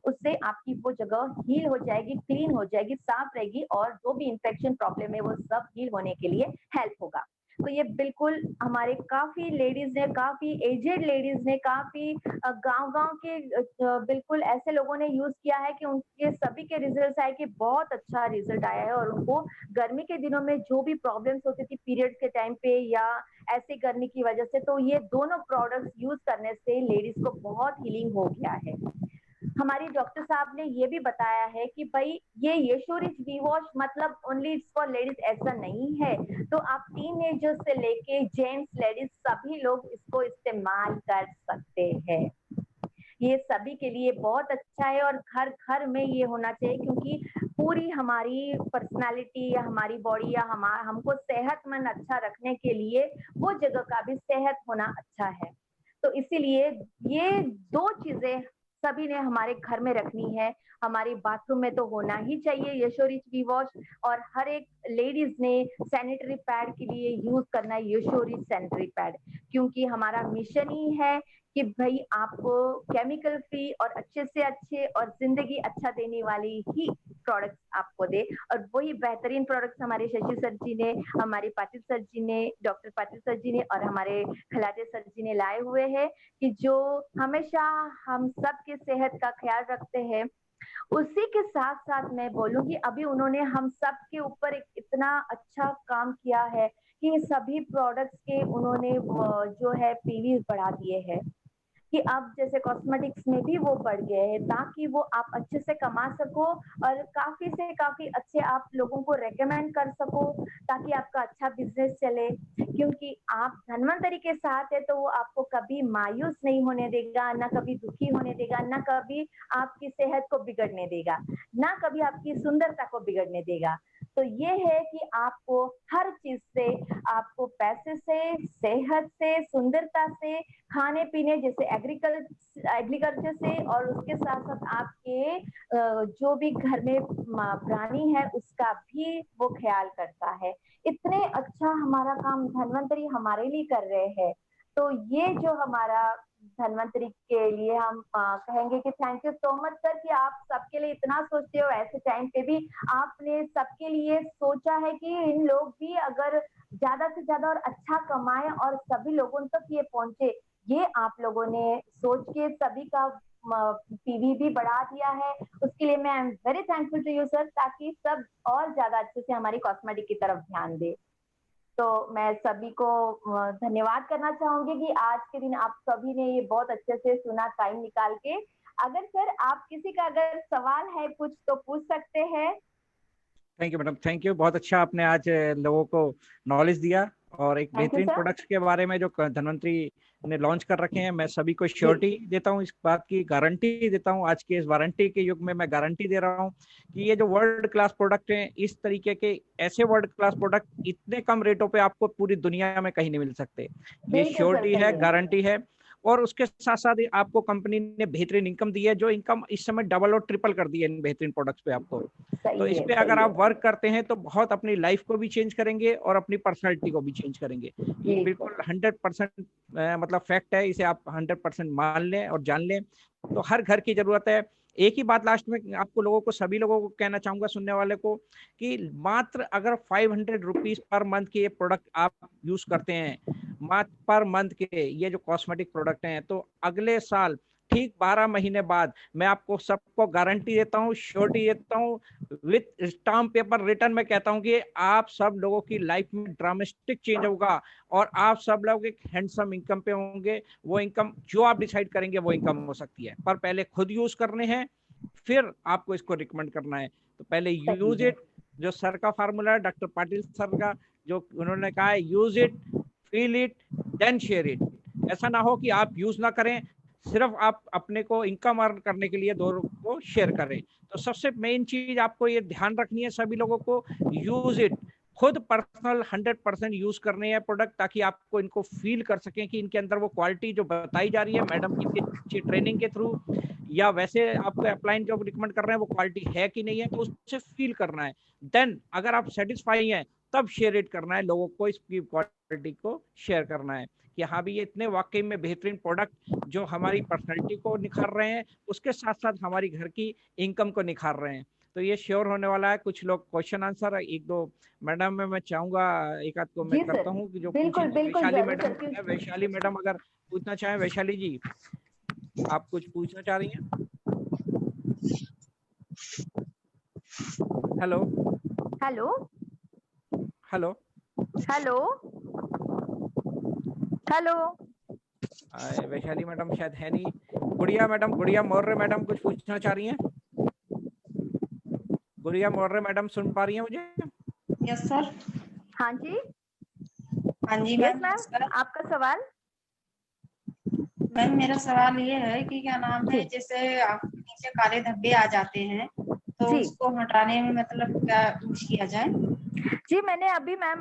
उससे आपकी वो जगह हील हो जाएगी, क्लीन हो जाएगी, साफ रहेगी और जो भी इंफेक्शन प्रॉब्लम है वो सब हील होने के लिए हेल्प होगा। तो ये बिल्कुल हमारे काफी लेडीज ने, काफी एजेड लेडीज ने, काफी गांव-गांव के बिल्कुल ऐसे लोगों ने यूज किया है कि उनके सभी के रिजल्ट आए कि बहुत अच्छा रिजल्ट आया है और उनको गर्मी के दिनों में जो भी प्रॉब्लम्स होती थी पीरियड्स के टाइम पे या ऐसे गर्मी की वजह से, तो ये दोनों प्रोडक्ट्स यूज करने से लेडीज को बहुत हीलिंग हो गया है। हमारी डॉक्टर साहब ने ये भी बताया है कि भाई ये यशोरिच वी वॉश मतलब ओनली इट्स फॉर लेडीज, ऐसा नहीं है। तो आप टीनेजर्स से लेके जेंट्स लेडीज सभी लोग इसको इस्तेमाल कर सकते हैं। ये सभी के लिए बहुत अच्छा है और घर घर में ये होना चाहिए, क्योंकि पूरी हमारी पर्सनालिटी या हमारी बॉडी या हमको सेहतमंद अच्छा रखने के लिए वो जगह का भी सेहत होना अच्छा है। तो इसीलिए ये दो चीजें सभी ने हमारे घर में रखनी है। हमारी बाथरूम में तो होना ही चाहिए यशोरिच वी वॉश, और हर एक लेडीज ने सैनिटरी पैड के लिए यूज करना है यशोरिच सैनिटरी पैड, क्योंकि हमारा मिशन ही है कि भाई आपको केमिकल फ्री और अच्छे से अच्छे और जिंदगी अच्छा देने वाली ही प्रोडक्ट्स आपको दे। और वही बेहतरीन प्रोडक्ट्स हमारे शशि सर जी ने, हमारे पाटिल सर जी ने, डॉक्टर पाटिल सर जी ने और हमारे खलाटे सर जी ने लाए हुए हैं कि जो हमेशा हम सब की सेहत का ख्याल रखते हैं। उसी के साथ साथ मैं बोलूंगी अभी उन्होंने हम सब के ऊपर एक इतना अच्छा काम किया है कि सभी प्रोडक्ट्स के उन्होंने जो है पीवी बढ़ा दिए हैं कि अब जैसे कॉस्मेटिक्स में भी वो बढ़ गए हैं ताकि वो आप अच्छे से कमा सको और काफी से काफी अच्छे आप लोगों को रेकमेंड कर सको ताकि आपका अच्छा बिजनेस चले। क्योंकि आप धनवंतरी के साथ है तो वो आपको कभी मायूस नहीं होने देगा, ना कभी दुखी होने देगा, ना कभी आपकी सेहत को बिगड़ने देगा, ना कभी आपकी सुंदरता को बिगड़ने देगा। तो ये है कि आपको हर चीज से, आपको पैसे से, सेहत से, सुंदरता से, खाने पीने जैसे एग्रीकल्चर से, और उसके साथ साथ आपके जो भी घर में प्राणी है उसका भी वो ख्याल करता है। इतने अच्छा हमारा काम धनवंतरी हमारे लिए कर रहे हैं। तो ये जो हमारा धनवंतरी के लिए हम कहेंगे कि thank you so much sir कि आप सबके लिए इतना सोचते हो। ऐसे टाइम पे भी आपने सबके लिए सोचा है कि इन लोग भी अगर ज्यादा से ज्यादा और अच्छा कमाए और सभी लोगों तक ये पहुंचे, ये आप लोगों ने सोच के सभी का पीवी भी बढ़ा दिया है। उसके लिए मैं I am very thankful to you sir, ताकि सब और ज्यादा अच्छे से हमारी कॉस्मेटिक की तरफ ध्यान दे। तो मैं सभी को धन्यवाद करना चाहूंगी कि आज के दिन आप सभी ने ये बहुत अच्छे से सुना टाइम निकाल के। अगर सर आप किसी का अगर सवाल है कुछ तो पूछ सकते हैं। Thank you madam, thank you. बहुत अच्छा आपने आज लोगों को नॉलेज दिया और एक बेहतरीन प्रोडक्ट्स के बारे में जो धनवंतरी ने लॉन्च कर रखे हैं। मैं सभी को श्योरिटी देता हूँ, इस बात की गारंटी देता हूँ। आज के इस वारंटी के युग में मैं गारंटी दे रहा हूँ कि ये जो वर्ल्ड क्लास प्रोडक्ट हैं, इस तरीके के ऐसे वर्ल्ड क्लास प्रोडक्ट इतने कम रेटों पे आपको पूरी दुनिया में कहीं नहीं मिल सकते। ये श्योरिटी है, गारंटी है। और उसके साथ साथ आपको कंपनी ने बेहतरीन इनकम दी है, जो इनकम इस समय डबल और ट्रिपल कर दी है इन बेहतरीन प्रोडक्ट्स पे आपको। तो इस पे अगर आप वर्क करते हैं तो बहुत अपनी लाइफ को भी चेंज करेंगे और अपनी पर्सनालिटी को भी चेंज करेंगे। ये बिल्कुल 100% मतलब फैक्ट है, इसे आप 100% मान लें और जान लें। तो हर घर की जरूरत है। एक ही बात लास्ट में आपको लोगों को, सभी लोगों को कहना चाहूंगा, सुनने वाले को, कि मात्र अगर 500 रुपीज पर मंथ के ये प्रोडक्ट आप यूज करते हैं, मात्र पर मंथ के ये जो कॉस्मेटिक प्रोडक्ट हैं, तो अगले साल ठीक 12 महीने बाद मैं आपको सबको गारंटी देता हूँ, श्योरिटी देता हूँ, विथ स्टाम्प पेपर रिटर्न में कहता हूँ कि आप सब लोगों की लाइफ में ड्रामेस्टिक चेंज होगा और आप सब लोग एक हैंडसम इनकम पे होंगे। वो इनकम जो आप डिसाइड करेंगे वो इनकम हो सकती है, पर पहले खुद यूज करने हैं, फिर आपको इसको रिकमेंड करना है। तो पहले यूज इट, जो सर का फार्मूला है, डॉक्टर पाटिल सर का, जो उन्होंने कहा है, use it, feel it, then share it. ऐसा ना हो कि आप यूज ना करें, सिर्फ आप अपने को इनकम अर्न करने के लिए दो को शेयर करें। तो सबसे मेन चीज आपको ये ध्यान रखनी है सभी लोगों को, यूज इट, खुद पर्सनल 100% यूज करने हैं प्रोडक्ट, ताकि आपको इनको फील कर सकें कि इनके अंदर वो क्वालिटी जो बताई जा रही है मैडम की अच्छी ट्रेनिंग के थ्रू, या वैसे आपको अपलाइन जो रिकमेंड कर रहे हैं वो क्वालिटी है कि नहीं है, तो उससे फील करना है। देन अगर आप सेटिस्फाई हैं तब शेयर इट करना है, लोगों को इसकी क्वालिटी को शेयर करना है कि हाँ भी ये इतने वाकई में बेहतरीन प्रोडक्ट जो हमारी पर्सनैलिटी को निखार रहे हैं, उसके साथ साथ हमारी घर की इनकम को निखार रहे हैं। तो ये श्योर होने वाला है। कुछ लोग क्वेश्चन आंसर, एक दो मैडम में मैं चाहूंगा एक आध को मैं करता हूँ कि जो बिल्कुल बिल्कुल वैशाली मैडम है, वैशाली मैडम अगर पूछना चाहें, वैशाली जी आप कुछ पूछना चाह रही हैं? Hello hello hello hello hello, Vaishali madam शायद है नहीं। गुड़िया मैडम, गुड़िया मौर्य मैडम कुछ पूछना चाह रही हैं? गुड़िया मौर्य मैडम सुन पा रही हैं मुझे? Yes sir. हाँ जी, हाँ जी यस मैम, मैम, आपका सवाल? मैम मेरा सवाल ये है कि क्या नाम है, जैसे आपके नीचे काले धब्बे आ जाते हैं तो जी। उसको हटाने में मतलब क्या यूज किया जाए? जी मैंने अभी मैम